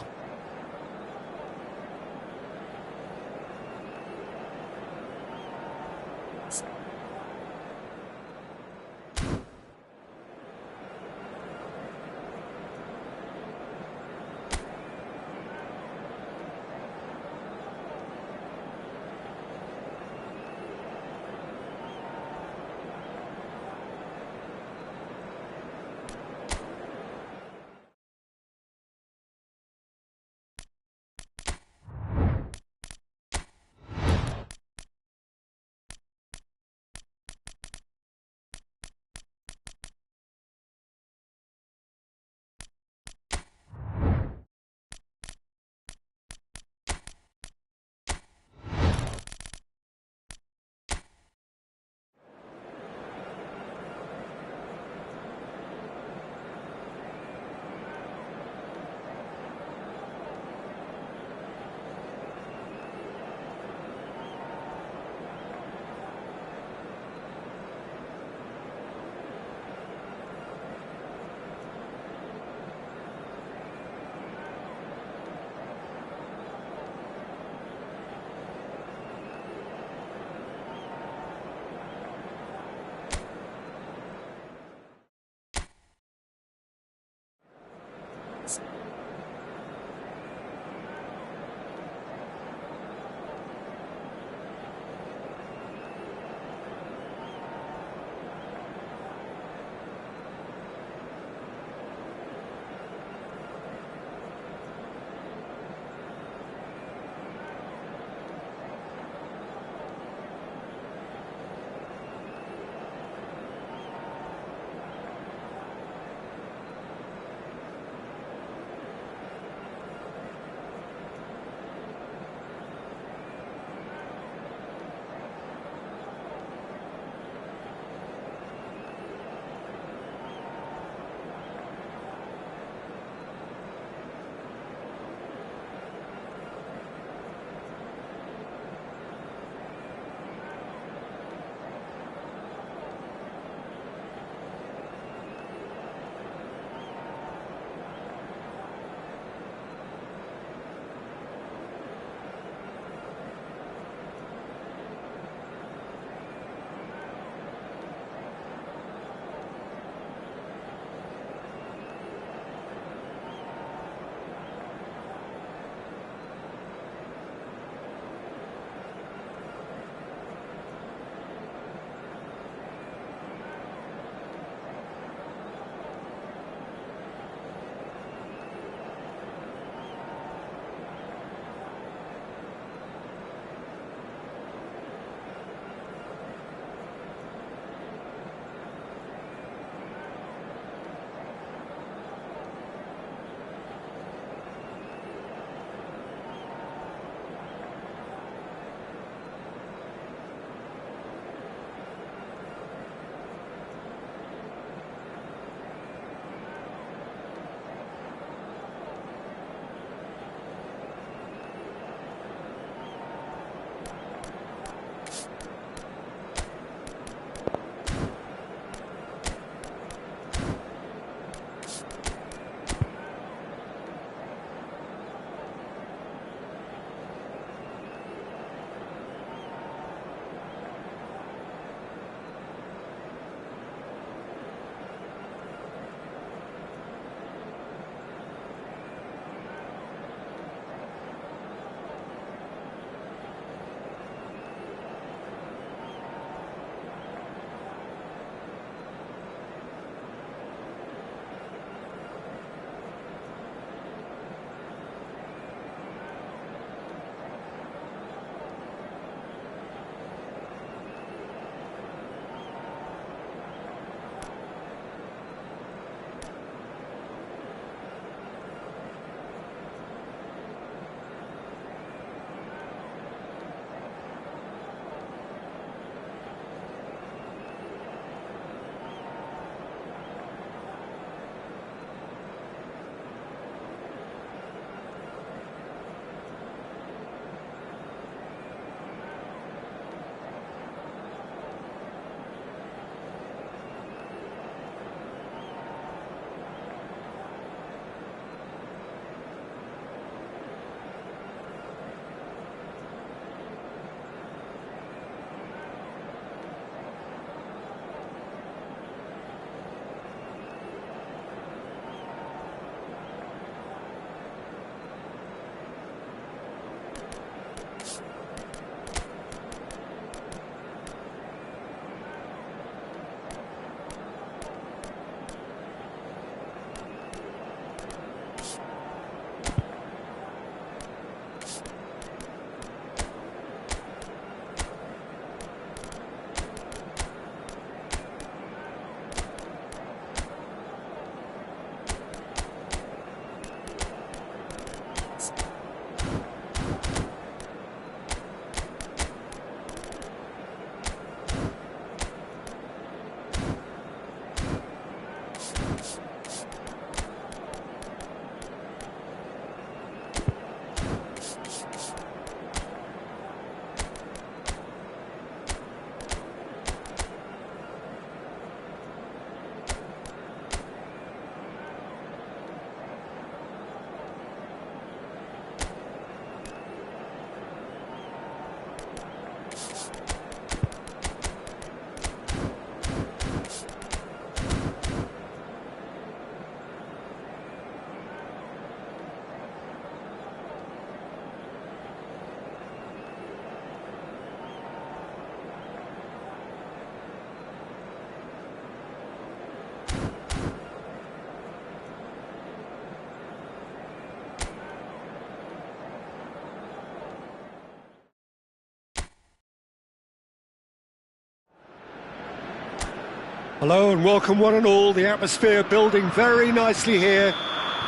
Hello and welcome one and all. The atmosphere building very nicely here.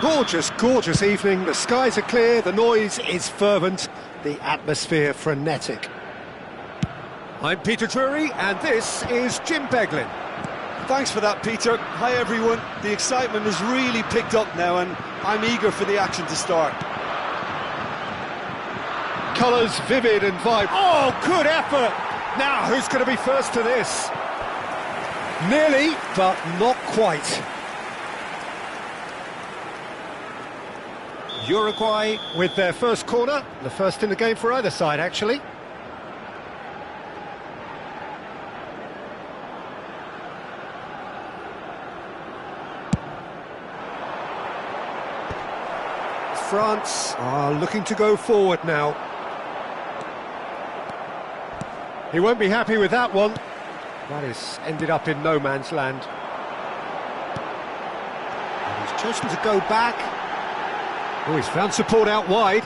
Gorgeous, gorgeous evening. The skies are clear, the noise is fervent, the atmosphere frenetic. I'm Peter Drury and this is Jim Beglin. Thanks for that, Peter. Hi, everyone. The excitement has really picked up now, and I'm eager for the action to start. Colours vivid and vibrant. Oh, good effort! Now, who's going to be first to this? Nearly, but not quite. Uruguay with their first corner, the first in the game for either side, actually. France are looking to go forward now. He won't be happy with that one. That has ended up in no man's land. And he's chosen to go back. Oh, he's found support out wide.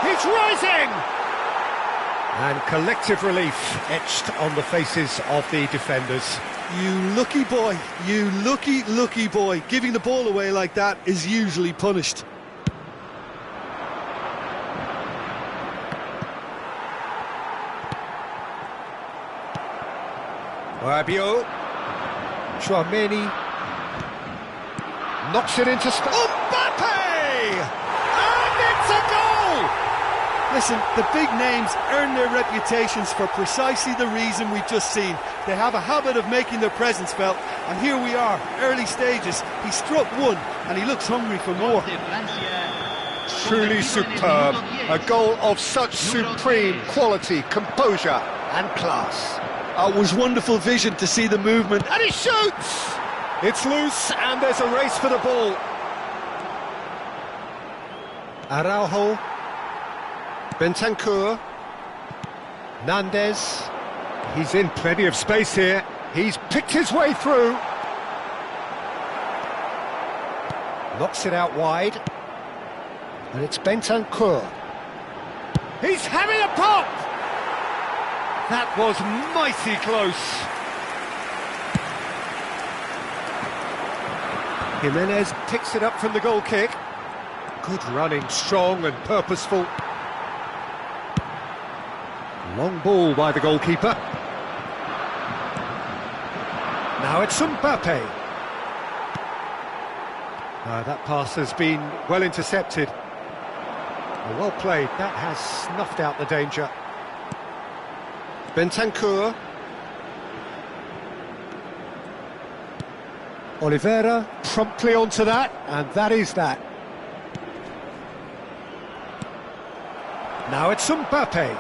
He's rising! And collective relief etched on the faces of the defenders. You lucky boy, you lucky boy. Giving the ball away like that is usually punished. Rabiot, Chouameni, knocks it into space. Mbappe! And it's a goal! Listen, the big names earn their reputations for precisely the reason we've just seen. They have a habit of making their presence felt, and here we are, early stages. He struck one, and he looks hungry for more. Truly superb. A goal of such supreme quality, composure and class. It was wonderful vision to see the movement. And he shoots! It's loose and there's a race for the ball. Araujo, Bentancur, Nandez. He's in plenty of space here. He's picked his way through. Knocks it out wide. And it's Bentancur. He's having a pop! That was mighty close. Jimenez picks it up from the goal kick. Good running, strong and purposeful. Long ball by the goalkeeper. Now it's Mbappe. That pass has been well intercepted. Well played, that has snuffed out the danger. Bentancur. Oliveira promptly onto that, and that is that. Now it's Mbappe.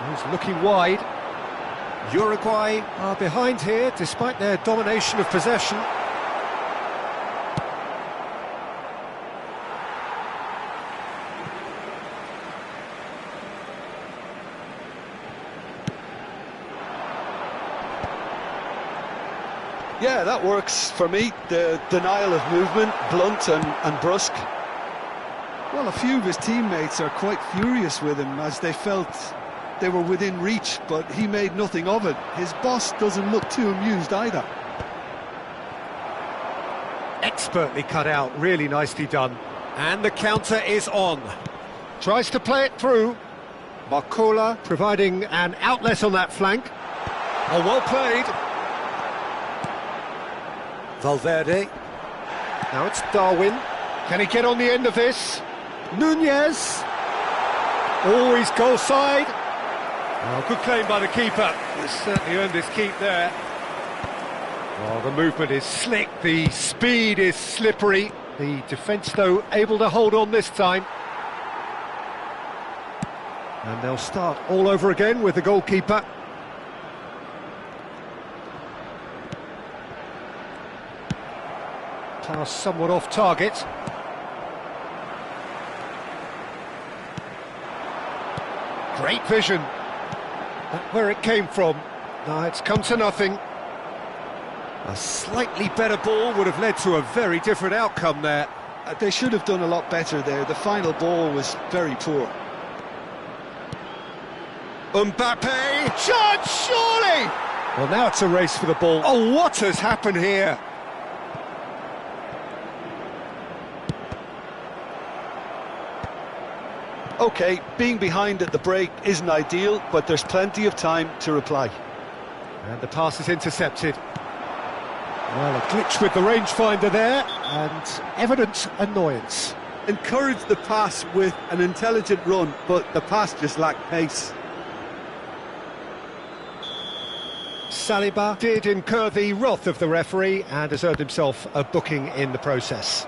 He's looking wide. Uruguay are behind here, despite their domination of possession. Yeah, that works for me. The denial of movement, blunt and brusque. Well, a few of his teammates are quite furious with him as they felt they were within reach, but he made nothing of it. His boss doesn't look too amused either. Expertly cut out, really nicely done. And the counter is on. Tries to play it through. Barcola providing an outlet on that flank. Oh, well played. Valverde. Now it's Darwin. Can he get on the end of this? Nunez. Oh, he's goal side. Oh, good claim by the keeper. He's certainly earned his keep there. Oh, the movement is slick, the speed is slippery. The defence, though, able to hold on this time. And they'll start all over again with the goalkeeper. Pass somewhat off target. Great vision. That's where it came from. No, it's come to nothing. A slightly better ball would have led to a very different outcome there. They should have done a lot better there. The final ball was very poor. Mbappe, chance, surely! Well, now it's a race for the ball. Oh, what has happened here? OK, being behind at the break isn't ideal, but there's plenty of time to reply. And the pass is intercepted. Well, a glitch with the rangefinder there, and evident annoyance. Encouraged the pass with an intelligent run, but the pass just lacked pace. Saliba did incur the wrath of the referee and has earned himself a booking in the process.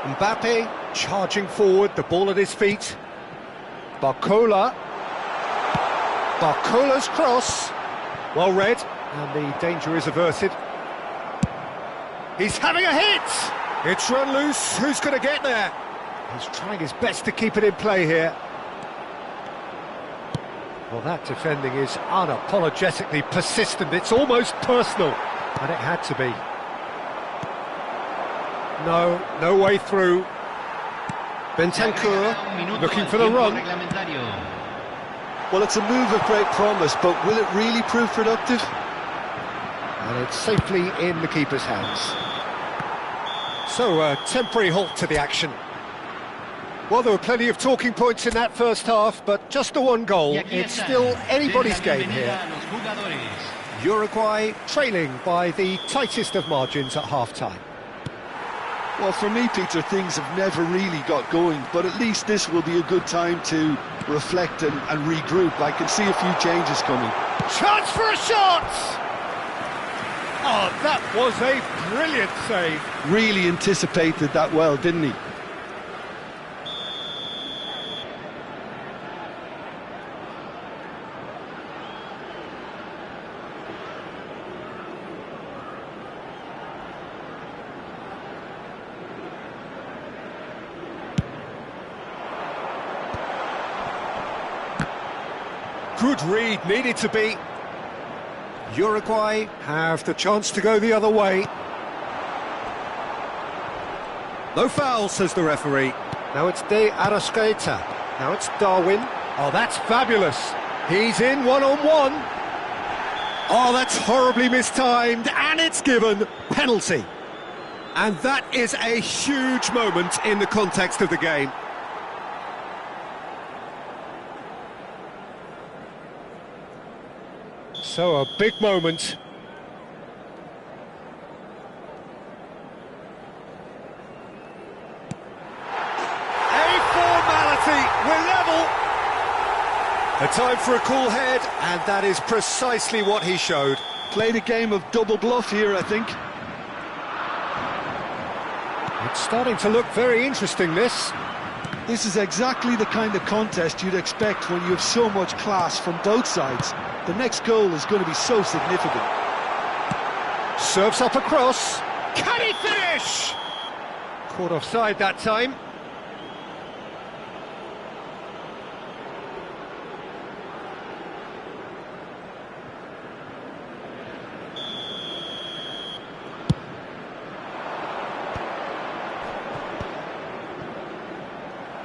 Mbappe charging forward, the ball at his feet. Barcola's cross, well read, and the danger is averted. He's having a hit! It's run loose, who's going to get there? He's trying his best to keep it in play here. Well, that defending is unapologetically persistent, it's almost personal, and it had to be. No way through. Bentancur looking for the run. Well, it's a move of great promise, but will it really prove productive? And it's safely in the keeper's hands. So, a temporary halt to the action. Well, there were plenty of talking points in that first half, but just the one goal. It's still anybody's game here. Uruguay trailing by the tightest of margins at half-time. Well, for me, Peter, things have never really got going, but at least this will be a good time to reflect and regroup. I can see a few changes coming. Chance for a shot! Oh, that was a brilliant save. Really anticipated that well, didn't he? Good read, needed to be. Uruguay have the chance to go the other way. No foul, says the referee. Now it's De Arrascaeta. Now it's Darwin. Oh, that's fabulous. He's in one-on-one. Oh, that's horribly mistimed, and it's given penalty. And that is a huge moment in the context of the game. So, a big moment. A formality, we're level. A time for a cool head, and that is precisely what he showed. Played a game of double bluff here, I think. It's starting to look very interesting, this. This is exactly the kind of contest you'd expect when you have so much class from both sides. The next goal is going to be so significant. Serves up a cross. Can he finish? Caught offside that time.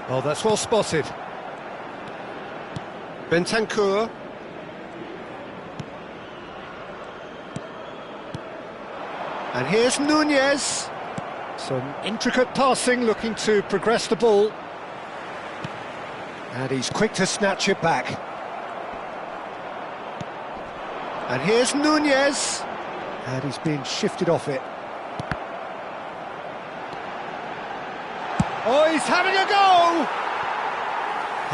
Oh, that's well spotted. Bentancur. And here's Nunez. Some intricate passing, looking to progress the ball. And he's quick to snatch it back. And here's Nunez. And he's being shifted off it. Oh, he's having a go!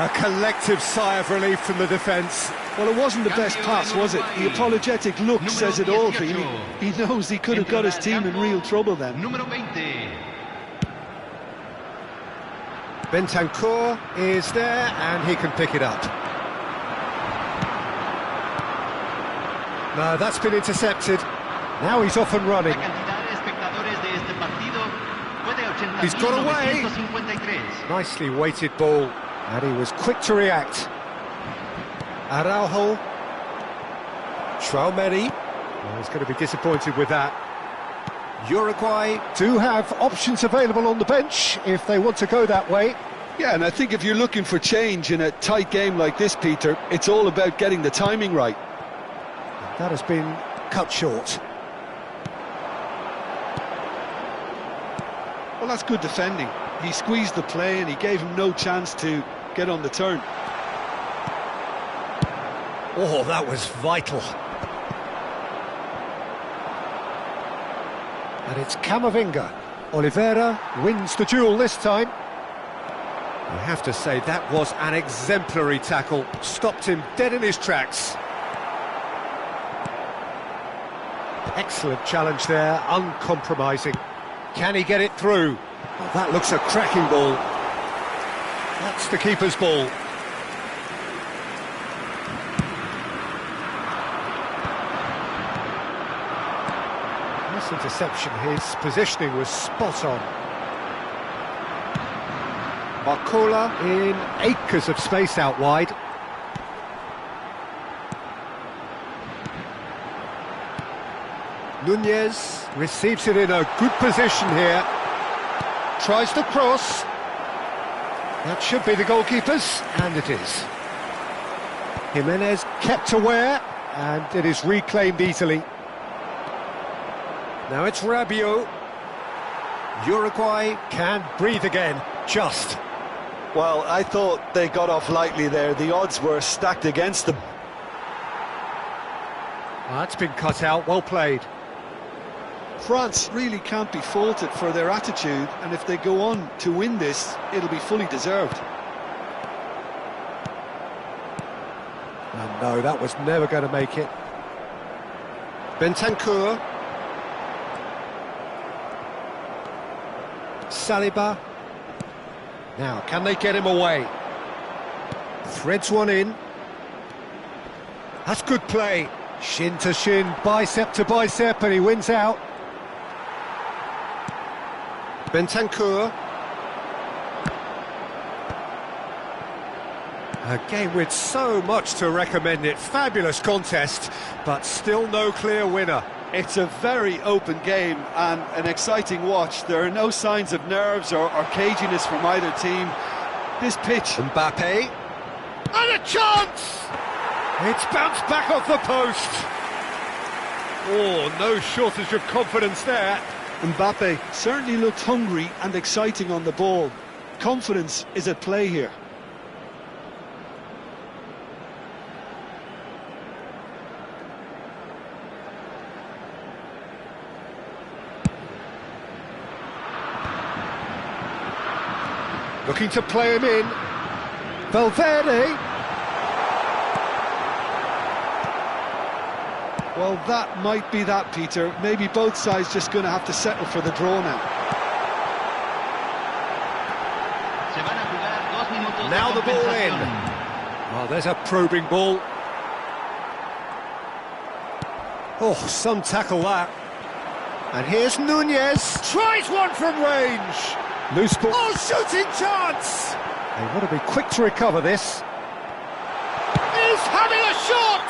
A collective sigh of relief from the defence. Well, it wasn't the best pass, was it? The apologetic look says it all, really. He knows he could have got his team in real trouble then. Bentancur is there, and he can pick it up. No, that's been intercepted. Now he's off and running. He's got away. Nicely weighted ball, and he was quick to react. Araujo. Traumeri. Well, he's going to be disappointed with that. Uruguay do have options available on the bench if they want to go that way. Yeah, and I think if you're looking for change in a tight game like this, Peter, it's all about getting the timing right. That has been cut short. Well, that's good defending. He squeezed the play and he gave him no chance to get on the turn. Oh, that was vital. And it's Camavinga. Oliveira wins the duel this time. I have to say, that was an exemplary tackle. Stopped him dead in his tracks. Excellent challenge there, uncompromising. Can he get it through? Well, that looks a cracking ball. That's the keeper's ball. Nice interception, his positioning was spot on. Barcola in acres of space out wide. Nunez receives it in a good position here. Tries to cross. That should be the goalkeeper's, and it is. Jimenez kept aware, and it is reclaimed easily. Now it's Rabiot. Uruguay can breathe again, just. Well, I thought they got off lightly there. The odds were stacked against them. That's been cut out, well played. France really can't be faulted for their attitude, and if they go on to win this, it'll be fully deserved. And no, that was never going to make it. Bentancur. Saliba. Now, can they get him away? Threads one in. That's good play. Shin to shin, bicep to bicep, and he wins out. Bentancur. A game with so much to recommend it. Fabulous contest, but still no clear winner. It's a very open game and an exciting watch. There are no signs of nerves or caginess from either team. This pitch... Mbappe. And a chance! It's bounced back off the post. Oh, no shortage of confidence there. Mbappe certainly looked hungry and exciting on the ball. Confidence is at play here. Looking to play him in. Valverde. Well, that might be that, Peter. Maybe both sides just going to have to settle for the draw now. Now the ball in. Oh, there's a probing ball. Oh, some tackle that. And here's Nunez. Tries one from range. Loose ball. Oh, shooting chance! They want to be quick to recover this. He's having a shot!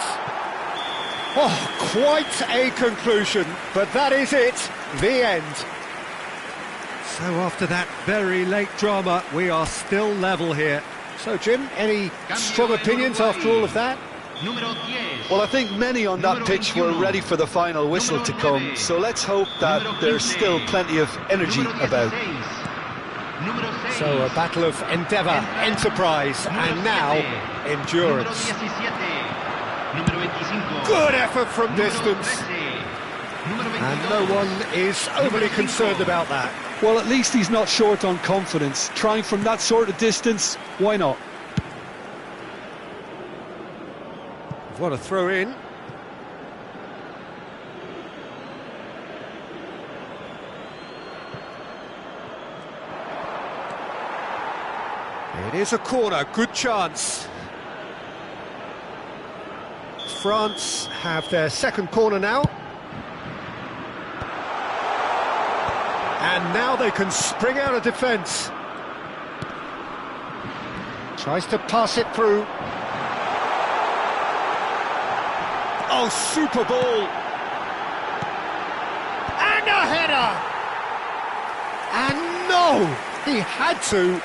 Oh, quite a conclusion, but that is it, the end. So after that very late drama, we are still level here. So, Jim, any strong opinions after all of that? Well, I think many on that pitch were ready for the final whistle to come, so let's hope that there's still plenty of energy about. So a battle of endeavour, enterprise, and now endurance. Good effort from distance. And no one is overly concerned about that. Well, at least he's not short on confidence. Trying from that sort of distance, why not? What a throw in. It is a corner, good chance. France have their second corner now. And now they can spring out of defence. Tries to pass it through. Oh, super ball. And a header. And no, he had to.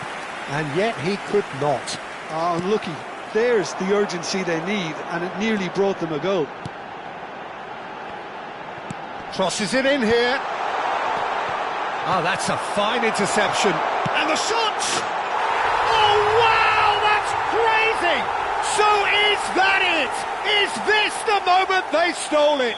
and yet he could not. Oh, unlucky. There's the urgency they need, and it nearly brought them a goal. Crosses it in here. Oh, that's a fine interception. And the shot! Oh, wow, that's crazy! So is that it? Is this the moment they stole it?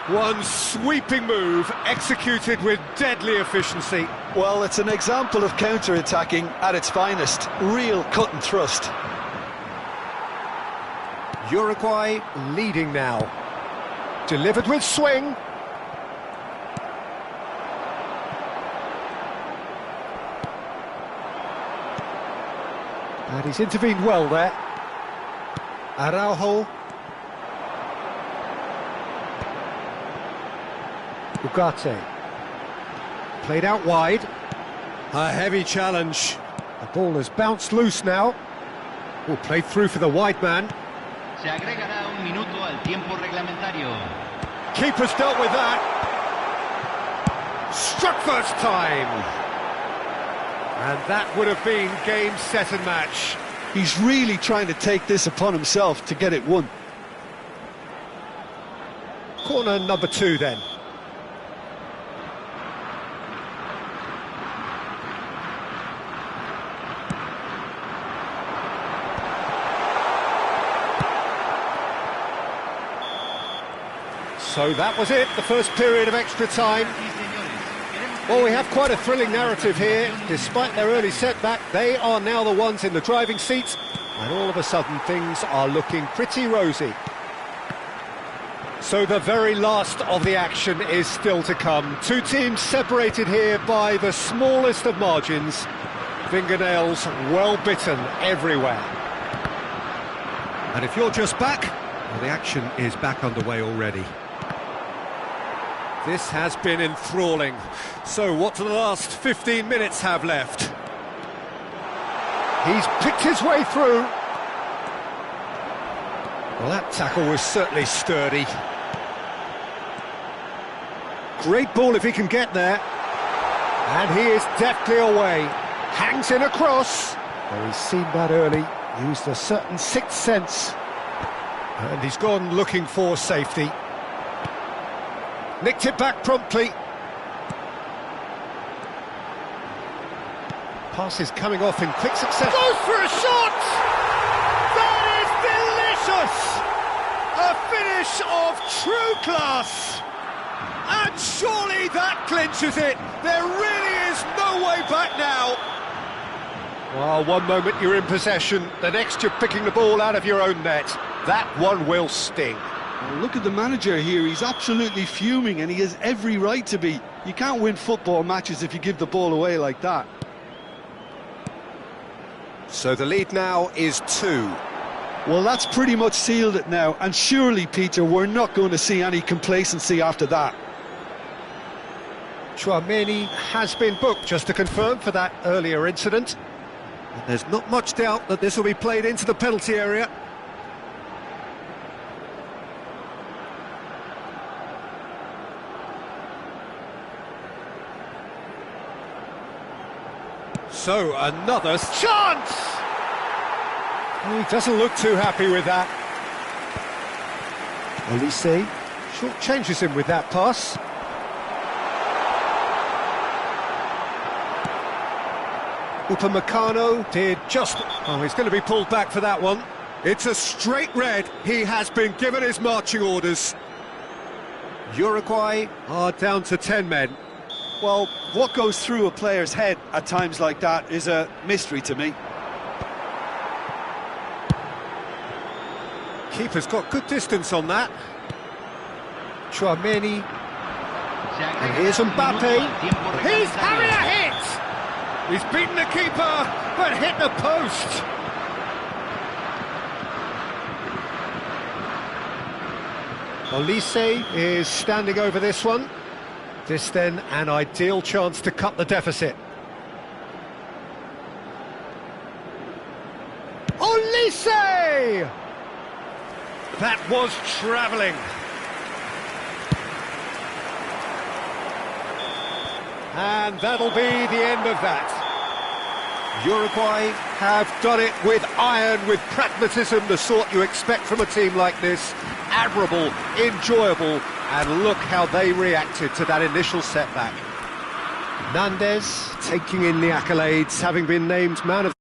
One sweeping move, executed with deadly efficiency. Well, it's an example of counter-attacking at its finest. Real cut and thrust. Uruguay leading now. Delivered with swing. And he's intervened well there. Araujo. Ugarte. Played out wide. A heavy challenge. The ball has bounced loose now. Oh, played through for the wide man. Se agregará un minuto al tiempo reglamentario. Keeper's dealt with that. Struck first time. And that would have been game, set and match. He's really trying to take this upon himself to get it won. Corner number 2 then. So that was it, the first period of extra time. Well, we have quite a thrilling narrative here. Despite their early setback, they are now the ones in the driving seat, and all of a sudden things are looking pretty rosy. So the very last of the action is still to come. Two teams separated here by the smallest of margins. Fingernails well bitten everywhere. And if you're just back, well, the action is back underway already. This has been enthralling. So what do the last 15 minutes have left? He's picked his way through. Well, that tackle was certainly sturdy. Great ball if he can get there. And he is deftly away. Hangs in a cross. Well, he's seen that early. Used a certain sixth sense. And he's gone looking for safety. Nicked it back promptly. Pass is coming off in quick succession. Goes for a shot! That is delicious! A finish of true class! And surely that clinches it! There really is no way back now! Well, one moment you're in possession, the next you're picking the ball out of your own net. That one will sting. Well, look at the manager here, he's absolutely fuming and he has every right to be. You can't win football matches if you give the ball away like that. So the lead now is 2. Well, that's pretty much sealed it now, and surely, Peter, we're not going to see any complacency after that. Chouameni has been booked, just to confirm, for that earlier incident. And there's not much doubt that this will be played into the penalty area. So, another chance! He doesn't look too happy with that. Olise short changes him with that pass. Upamecano did just... Oh, he's going to be pulled back for that one. It's a straight red. He has been given his marching orders. Uruguay are down to 10 men. Well, what goes through a player's head at times like that is a mystery to me. Keeper's got good distance on that. Chouameni. And here's Mbappe. He's having a hit! He's beaten the keeper, but hit the post. Olise is standing over this one. This then an ideal chance to cut the deficit. Olise! That was travelling. And that'll be the end of that. Uruguay have done it with iron, with pragmatism, the sort you expect from a team like this. Admirable, enjoyable, and look how they reacted to that initial setback. Nandez taking in the accolades, having been named man of